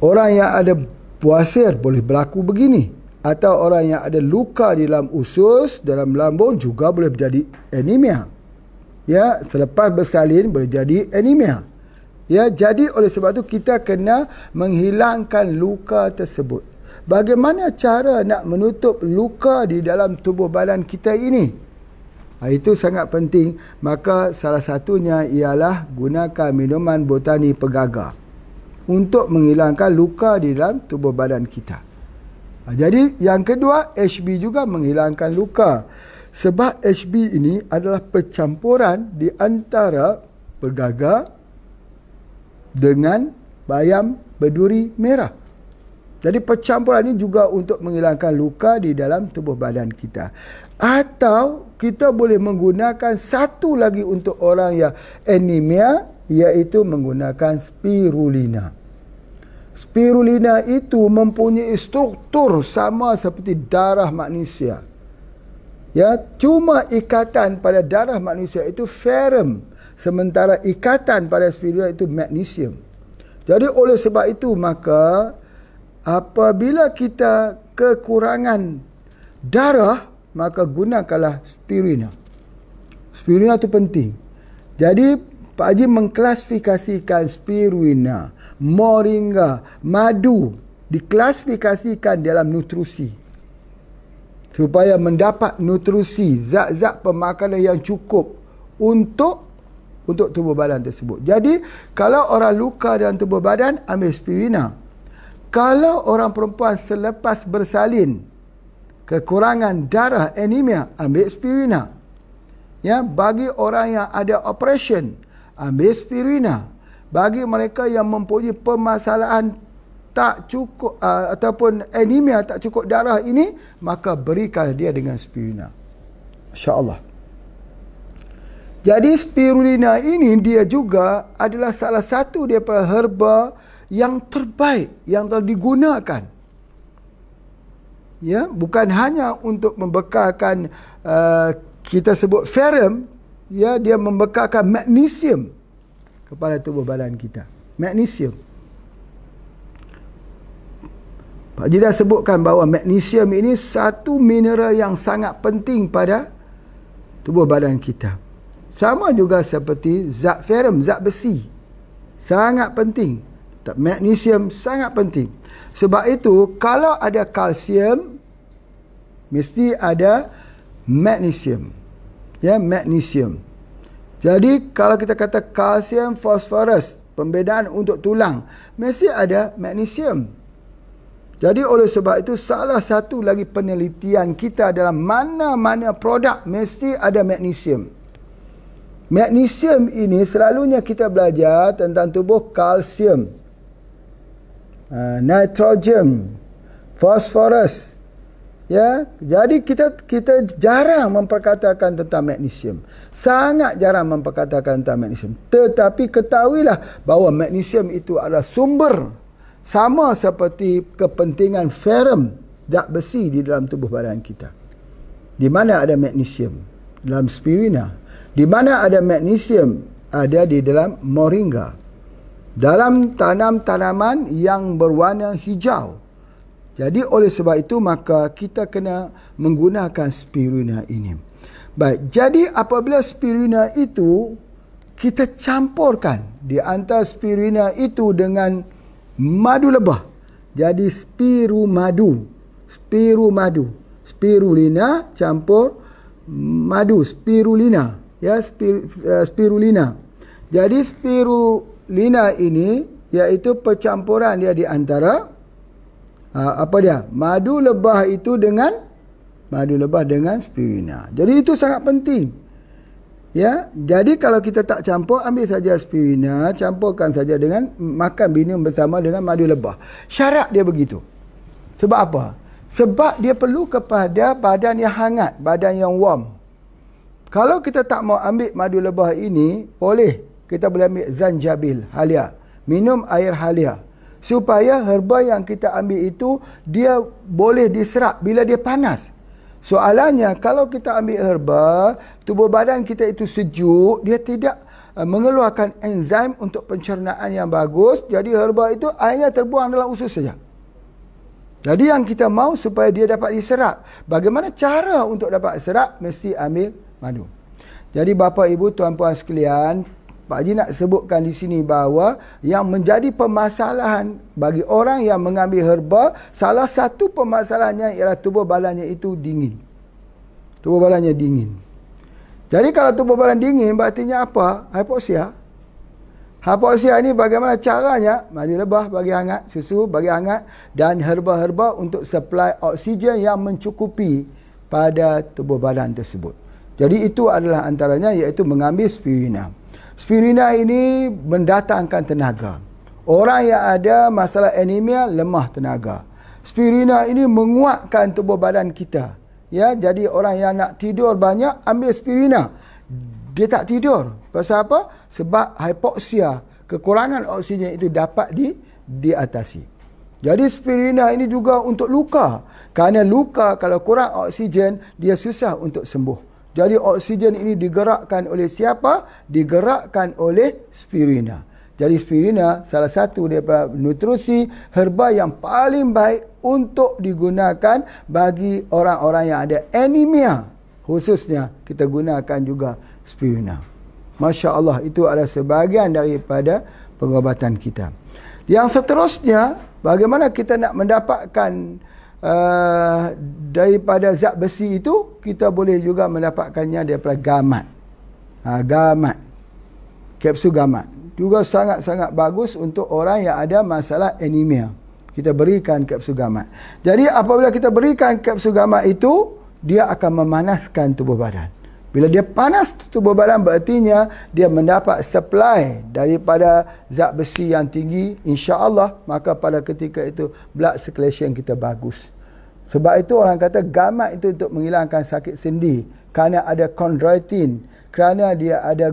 S2: Orang yang ada puasir boleh berlaku begini, atau orang yang ada luka di dalam usus, dalam lambung juga boleh jadi anemia. Ya, selepas bersalin boleh jadi anemia. Ya, jadi oleh sebab itu kita kena menghilangkan luka tersebut. Bagaimana cara nak menutup luka di dalam tubuh badan kita ini? Itu sangat penting. Maka salah satunya ialah gunakan minuman botani pegaga untuk menghilangkan luka di dalam tubuh badan kita. Jadi yang kedua, HB juga menghilangkan luka. Sebab HB ini adalah percampuran di antara pegaga dengan bayam berduri merah. Jadi percampuran ini juga untuk menghilangkan luka di dalam tubuh badan kita. Atau kita boleh menggunakan satu lagi untuk orang yang anemia, iaitu menggunakan spirulina. Spirulina itu mempunyai struktur sama seperti darah manusia. Ya, cuma ikatan pada darah manusia itu ferrum, sementara ikatan pada spirulina itu magnesium. Jadi oleh sebab itu maka apabila kita kekurangan darah, maka gunakanlah spirulina. Spirulina itu penting. Jadi Pak Haji mengklasifikasikan spirulina, moringa, madu diklasifikasikan dalam nutrisi supaya mendapat nutrisi, zat-zat pemakanan yang cukup untuk tubuh badan tersebut. Jadi kalau orang luka dalam tubuh badan, ambil spirulina. Kalau orang perempuan selepas bersalin kekurangan darah, anemia, ambil spirulina. Ya, bagi orang yang ada operation, ambil spirulina. Bagi mereka yang mempunyai permasalahan tak cukup ataupun anemia, tak cukup darah ini, maka berikan dia dengan spirulina. Masya-Allah. Jadi spirulina ini dia juga adalah salah satu daripada herba yang terbaik yang telah digunakan. Ya, bukan hanya untuk membekalkan kita sebut ferrum, ya, dia membekalkan magnesium kepada tubuh badan kita. Magnesium. Pak Haji dah sebutkan bahawa magnesium ini satu mineral yang sangat penting pada tubuh badan kita. Sama juga seperti zat ferrum, zat besi. Sangat penting. Magnesium sangat penting. Sebab itu kalau ada kalsium, mesti ada magnesium. Ya, magnesium. Jadi kalau kita kata kalsium fosforus, pembedaan untuk tulang, mesti ada magnesium. Jadi oleh sebab itu salah satu lagi penelitian kita dalam mana-mana produk mesti ada magnesium. Magnesium ini selalunya kita belajar tentang tubuh kalsium, nitrogen, fosforus. Ya, jadi kita jarang memperkatakan tentang magnesium. Sangat jarang memperkatakan tentang magnesium. Tetapi ketahuilah bahawa magnesium itu adalah sumber, sama seperti kepentingan ferrum, zat besi di dalam tubuh badan kita. Di mana ada magnesium? Dalam spirulina. Di mana ada magnesium? Ada di dalam moringa. Dalam tanaman yang berwarna hijau. Jadi oleh sebab itu maka kita kena menggunakan spirulina ini. Baik, jadi apabila spirulina itu kita campurkan di antara spirulina itu dengan madu lebah, jadi spirumadu. Spirulina campur madu, spirulina, ya, spirulina. Jadi spirulina ini iaitu percampuran dia di antara madu lebah itu dengan spirulina. Jadi itu sangat penting. Ya, jadi kalau kita tak campur, ambil saja spirulina, campurkan saja dengan makan minum bersama dengan madu lebah. Syarat dia begitu. Sebab apa? Sebab dia perlu kepada badan yang hangat, badan yang warm. Kalau kita tak mau ambil madu lebah ini, kita boleh ambil zanjabil halia, minum air halia. Supaya herba yang kita ambil itu dia boleh diserap bila dia panas. Soalannya, kalau kita ambil herba, tubuh badan kita itu sejuk, dia tidak mengeluarkan enzim untuk pencernaan yang bagus. Jadi herba itu airnya terbuang dalam usus saja. Jadi yang kita mahu supaya dia dapat diserap. Bagaimana cara untuk dapat serap? Mesti ambil madu. Jadi bapa, ibu, tuan-puan sekalian, Pak Haji nak sebutkan di sini bahawa yang menjadi permasalahan bagi orang yang mengambil herba, salah satu permasalahannya ialah tubuh badannya itu dingin. Tubuh badannya dingin. Jadi kalau tubuh badan dingin, berartinya apa? Hipoksia. Hipoksia ini bagaimana caranya? Madu lebah bagi hangat, susu bagi hangat, dan herba-herba untuk supply oksigen yang mencukupi pada tubuh badan tersebut. Jadi itu adalah antaranya, iaitu mengambil spirulina. Spirulina ini mendatangkan tenaga. Orang yang ada masalah anemia, lemah tenaga. Spirulina ini menguatkan tubuh badan kita. Ya, jadi orang yang nak tidur banyak, ambil spirulina. Dia tak tidur. Pasal apa? Sebab hipoksia, kekurangan oksigen itu dapat diatasi. Jadi spirulina ini juga untuk luka. Kerana luka kalau kurang oksigen, dia susah untuk sembuh. Jadi oksigen ini digerakkan oleh siapa? Digerakkan oleh spirulina. Jadi spirulina salah satu daripada nutrisi herba yang paling baik untuk digunakan bagi orang-orang yang ada anemia. Khususnya kita gunakan juga spirulina. Masya Allah, itu adalah sebahagian daripada pengobatan kita. Yang seterusnya, bagaimana kita nak mendapatkan daripada zat besi itu, kita boleh juga mendapatkannya daripada gamat. Gamat, kapsul gamat juga sangat-sangat bagus untuk orang yang ada masalah anemia. Kita berikan kapsul gamat. Jadi apabila kita berikan kapsul gamat itu, dia akan memanaskan tubuh badan. Bila dia panas tubuh badan, berartinya dia mendapat supply daripada zat besi yang tinggi, insya-Allah, maka pada ketika itu blood circulation kita bagus. Sebab itu orang kata gamat itu untuk menghilangkan sakit sendi, kerana ada chondroitin, kerana dia ada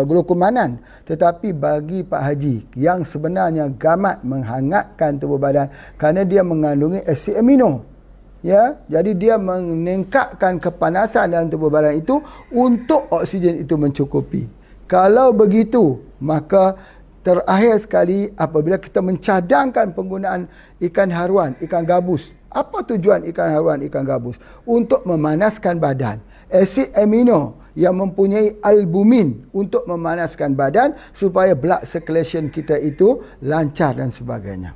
S2: glukomanan. Tetapi bagi Pak Haji, yang sebenarnya gamat menghangatkan tubuh badan kerana dia mengandungi asid amino. Ya, jadi dia meningkatkan kepanasan dalam tubuh badan itu untuk oksigen itu mencukupi. Kalau begitu, maka terakhir sekali apabila kita mencadangkan penggunaan ikan haruan, ikan gabus. Apa tujuan ikan haruan, ikan gabus? Untuk memanaskan badan. Asid amino yang mempunyai albumin untuk memanaskan badan supaya blood circulation kita itu lancar dan sebagainya.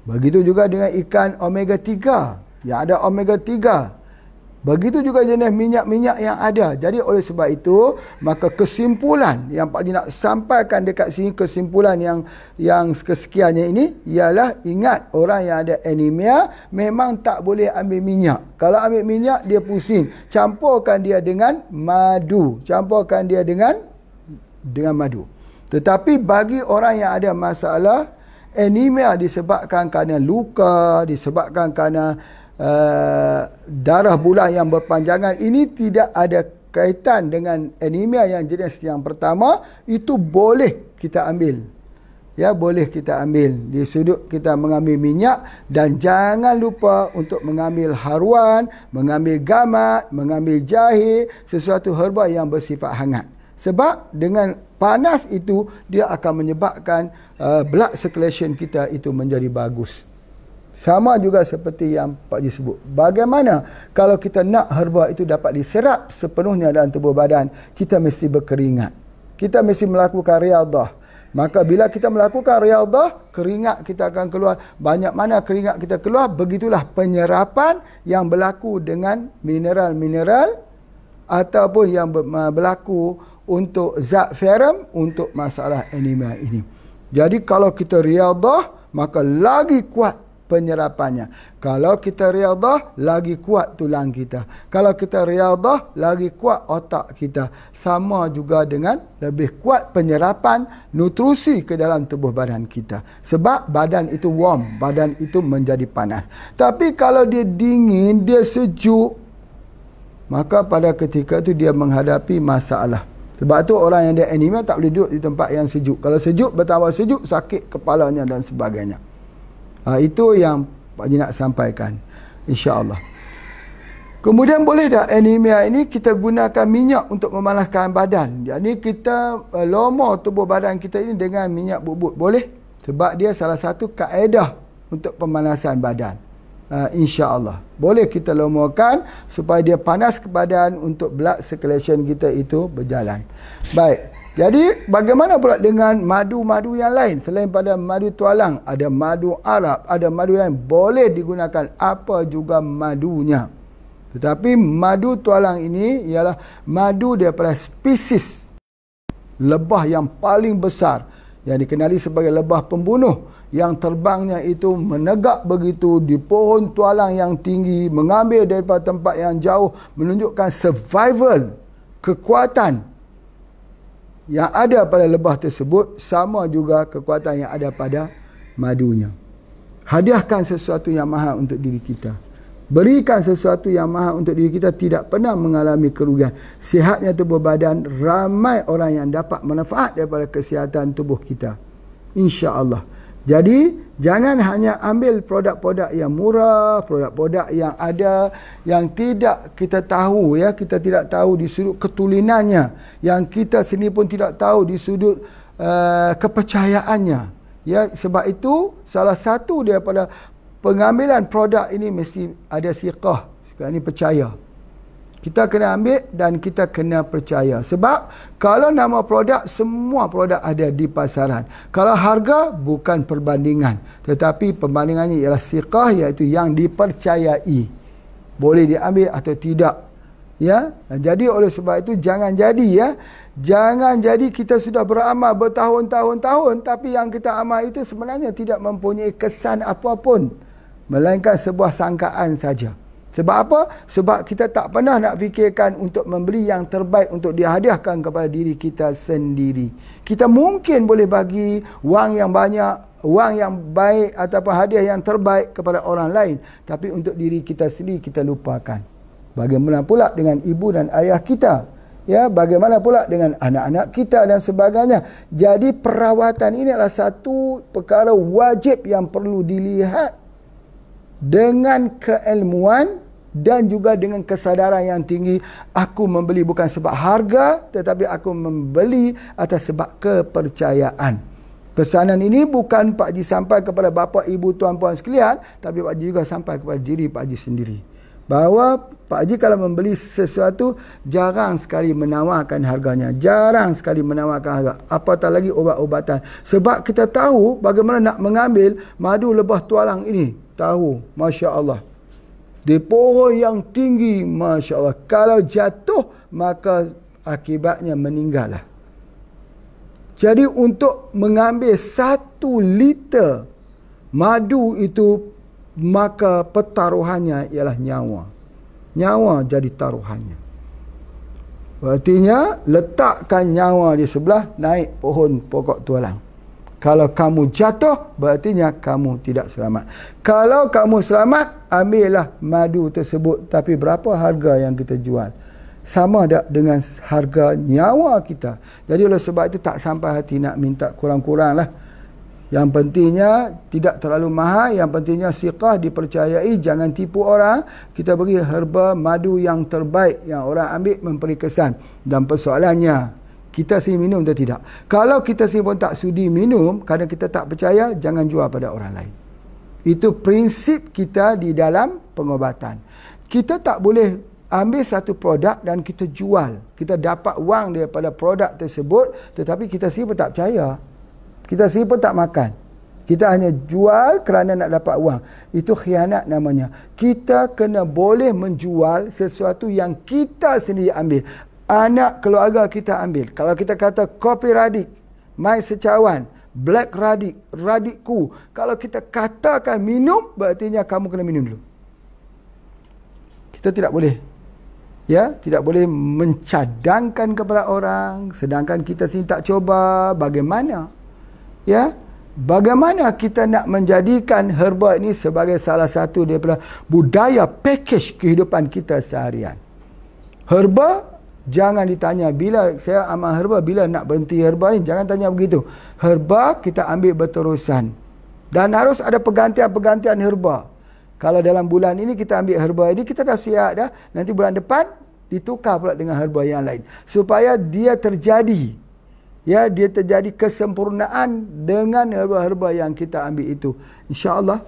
S2: Begitu juga dengan ikan omega 3. Yang ada omega 3. Begitu juga jenis minyak-minyak yang ada. Jadi oleh sebab itu, maka kesimpulan yang Pak Haji nak sampaikan dekat sini, kesimpulan yang kesekiannya ini ialah, ingat, orang yang ada anemia memang tak boleh ambil minyak. Kalau ambil minyak dia pusing. Campurkan dia dengan madu. Campurkan dia dengan madu. Tetapi bagi orang yang ada masalah anemia disebabkan kerana luka, disebabkan kerana darah bulan yang berpanjangan, ini tidak ada kaitan dengan anemia yang jenis yang pertama, itu boleh kita ambil. Ya, boleh kita ambil. Di sudut kita mengambil minyak, dan jangan lupa untuk mengambil haruan, mengambil gamat, mengambil jahe, sesuatu herba yang bersifat hangat. Sebab dengan panas itu dia akan menyebabkan blood circulation kita itu menjadi bagus. Sama juga seperti yang Pak Haji sebut. Bagaimana kalau kita nak herba itu dapat diserap sepenuhnya dalam tubuh badan? Kita mesti berkeringat. Kita mesti melakukan riadah. Maka bila kita melakukan riadah, keringat kita akan keluar. Banyak mana keringat kita keluar, begitulah penyerapan yang berlaku dengan mineral-mineral ataupun yang berlaku untuk zat ferrum untuk masalah anemia ini. Jadi kalau kita riadah, maka lagi kuat penyerapannya. Kalau kita riadah, lagi kuat tulang kita. Kalau kita riadah, lagi kuat otak kita. Sama juga dengan lebih kuat penyerapan nutrisi ke dalam tubuh badan kita. Sebab badan itu warm, badan itu menjadi panas. Tapi kalau dia dingin, dia sejuk, maka pada ketika itu dia menghadapi masalah. Sebab tu orang yang ada anemia tak boleh duduk di tempat yang sejuk. Kalau sejuk, bertambah sejuk, sakit kepalanya dan sebagainya. Itu yang Pak Haji nak sampaikan, insya-Allah. Kemudian boleh tak anemia ini kita gunakan minyak untuk memanaskan badan? Jadi kita lomor tubuh badan kita ini dengan minyak bubut. Boleh? Sebab dia salah satu kaedah untuk pemanasan badan. Insya-Allah. Boleh kita lomorkan supaya dia panas ke badan untuk blood circulation kita itu berjalan. Baik. Jadi bagaimana pula dengan madu-madu yang lain? Selain pada madu tualang, ada madu Arab, ada madu lain. Boleh digunakan apa juga madunya. Tetapi madu tualang ini ialah madu daripada spesies lebah yang paling besar, yang dikenali sebagai lebah pembunuh, yang terbangnya itu menegak begitu di pohon tualang yang tinggi, mengambil daripada tempat yang jauh, menunjukkan survival, kekuatan yang ada pada lebah tersebut, sama juga kekuatan yang ada pada madunya. Hadiahkan sesuatu yang mahal untuk diri kita. Berikan sesuatu yang mahal untuk diri kita, tidak pernah mengalami kerugian. Sihatnya tubuh badan, ramai orang yang dapat manfaat daripada kesihatan tubuh kita. Insya-Allah. Jadi, jangan hanya ambil produk-produk yang murah, produk-produk yang ada, yang tidak kita tahu, ya, kita tidak tahu di sudut ketulinannya, yang kita sendiri pun tidak tahu di sudut kepercayaannya. Ya, sebab itu salah satu daripada pengambilan produk ini mesti ada siqah. Sekarang ini percaya. Kita kena ambil dan kita kena percaya. Sebab kalau nama produk, semua produk ada di pasaran. Kalau harga, bukan perbandingan. Tetapi perbandingannya ialah siqah, iaitu yang dipercayai. Boleh diambil atau tidak. Ya, jadi oleh sebab itu jangan jadi, ya. Jangan jadi kita sudah beramal bertahun-tahun, tapi yang kita amal itu sebenarnya tidak mempunyai kesan apapun, melainkan sebuah sangkaan saja. Sebab apa? Sebab kita tak pernah nak fikirkan untuk membeli yang terbaik untuk dihadiahkan kepada diri kita sendiri. Kita mungkin boleh bagi wang yang banyak, wang yang baik ataupun hadiah yang terbaik kepada orang lain, tapi untuk diri kita sendiri kita lupakan. Bagaimana pula dengan ibu dan ayah kita? Ya, bagaimana pula dengan anak-anak kita dan sebagainya? Jadi perawatan ini adalah satu perkara wajib yang perlu dilihat dengan keilmuan dan juga dengan kesadaran yang tinggi. Aku membeli bukan sebab harga, tetapi aku membeli atas sebab kepercayaan. Pesanan ini bukan Pak Haji sampai kepada bapa, ibu, tuan-puan sekalian, tapi Pak Haji juga sampai kepada diri Pak Haji sendiri. Bahawa Pak Haji kalau membeli sesuatu, jarang sekali menawarkan harganya. Jarang sekali menawarkan harga. Apatah lagi obat-obatan. Sebab kita tahu bagaimana nak mengambil madu lebah tualang ini. Tahu, Masya Allah. Di pohon yang tinggi, Masya Allah. Kalau jatuh, maka akibatnya meninggallah. Jadi untuk mengambil 1 liter madu itu, maka pertaruhannya ialah nyawa. Nyawa jadi taruhannya. Artinya, letakkan nyawa di sebelah, naik pohon pokok tualang. Kalau kamu jatuh, berartinya kamu tidak selamat. Kalau kamu selamat, ambillah madu tersebut. Tapi berapa harga yang kita jual? Sama tak dengan harga nyawa kita. Jadi oleh sebab itu tak sampai hati nak minta kurang-kurang lah. Yang pentingnya tidak terlalu mahal. Yang pentingnya siqah, dipercayai. Jangan tipu orang. Kita beri herba madu yang terbaik, yang orang ambil memberi kesan. Dan persoalannya, kita sendiri minum atau tidak? Kalau kita sendiri pun tak sudi minum, kerana kita tak percaya, jangan jual pada orang lain. Itu prinsip kita di dalam pengobatan. Kita tak boleh ambil satu produk dan kita jual. Kita dapat wang daripada produk tersebut, tetapi kita sendiri pun tak percaya. Kita sendiri pun tak makan. Kita hanya jual kerana nak dapat wang. Itu khianat namanya. Kita kena boleh menjual sesuatu yang kita sendiri ambil. Anak keluarga kita ambil. Kalau kita kata kopi radik, mai secawan, black radik, radikku. Kalau kita katakan minum, berartinya kamu kena minum dulu. Kita tidak boleh. Ya, tidak boleh mencadangkan kepada orang sedangkan kita sendiri tak coba. Bagaimana? Ya, bagaimana kita nak menjadikan herba ini sebagai salah satu daripada budaya package kehidupan kita seharian. Herba, jangan ditanya bila saya amal herba, bila nak berhenti herba ni, jangan tanya begitu. Herba kita ambil berterusan. Dan harus ada pergantian-pergantian herba. Kalau dalam bulan ini kita ambil herba ini, kita dah siap dah. Nanti bulan depan ditukar pula dengan herba yang lain. Supaya dia terjadi. Ya, dia terjadi kesempurnaan dengan herba-herba yang kita ambil itu. InsyaAllah,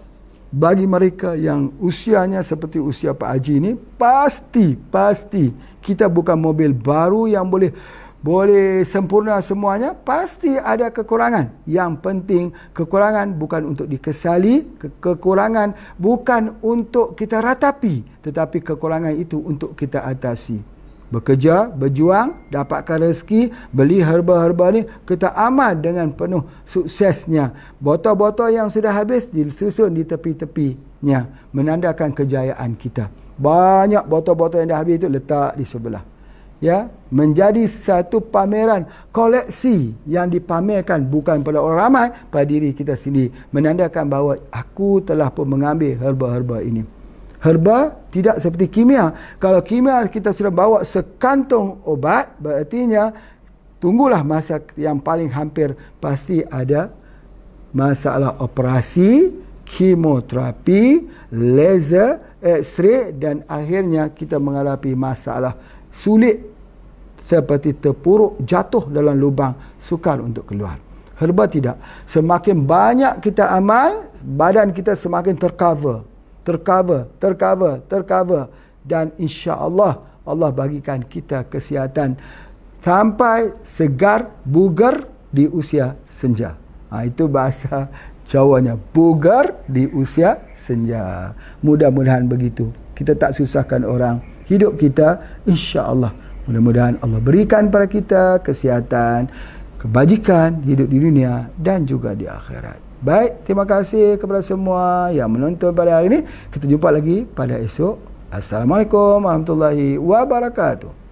S2: bagi mereka yang usianya seperti usia Pak Haji ini, pasti kita bukan mobil baru yang boleh sempurna semuanya. Pasti ada kekurangan. Yang penting kekurangan bukan untuk dikesali, kekurangan bukan untuk kita ratapi, tetapi kekurangan itu untuk kita atasi. Bekerja, berjuang, dapatkan rezeki, beli herba-herba ni, kita amal dengan penuh suksesnya. Botol-botol yang sudah habis disusun di tepi-tepinya, menandakan kejayaan kita. Banyak botol-botol yang dah habis itu letak di sebelah. Ya, menjadi satu pameran koleksi yang dipamerkan bukan pada orang ramai, pada diri kita sendiri, menandakan bahawa aku telah pun mengambil herba-herba ini. Herba tidak seperti kimia. Kalau kimia kita sudah bawa sekantung obat, berartinya tunggulah masa yang paling hampir pasti ada masalah operasi, kemoterapi, laser, X-ray, dan akhirnya kita menghadapi masalah sulit seperti terpuruk, jatuh dalam lubang, sukar untuk keluar. Herba tidak. Semakin banyak kita amal, badan kita semakin tercover, dan insya-Allah Allah bagikan kita kesihatan sampai segar, bugar di usia senja. Itu bahasa Jawanya, bugar di usia senja. Mudah-mudahan begitu. Kita tak susahkan orang. Hidup kita insya-Allah, mudah-mudahan Allah berikan pada kita kesihatan, kebajikan hidup di dunia dan juga di akhirat. Baik, terima kasih kepada semua yang menonton pada hari ini. Kita jumpa lagi pada esok. Assalamualaikum warahmatullahi wabarakatuh.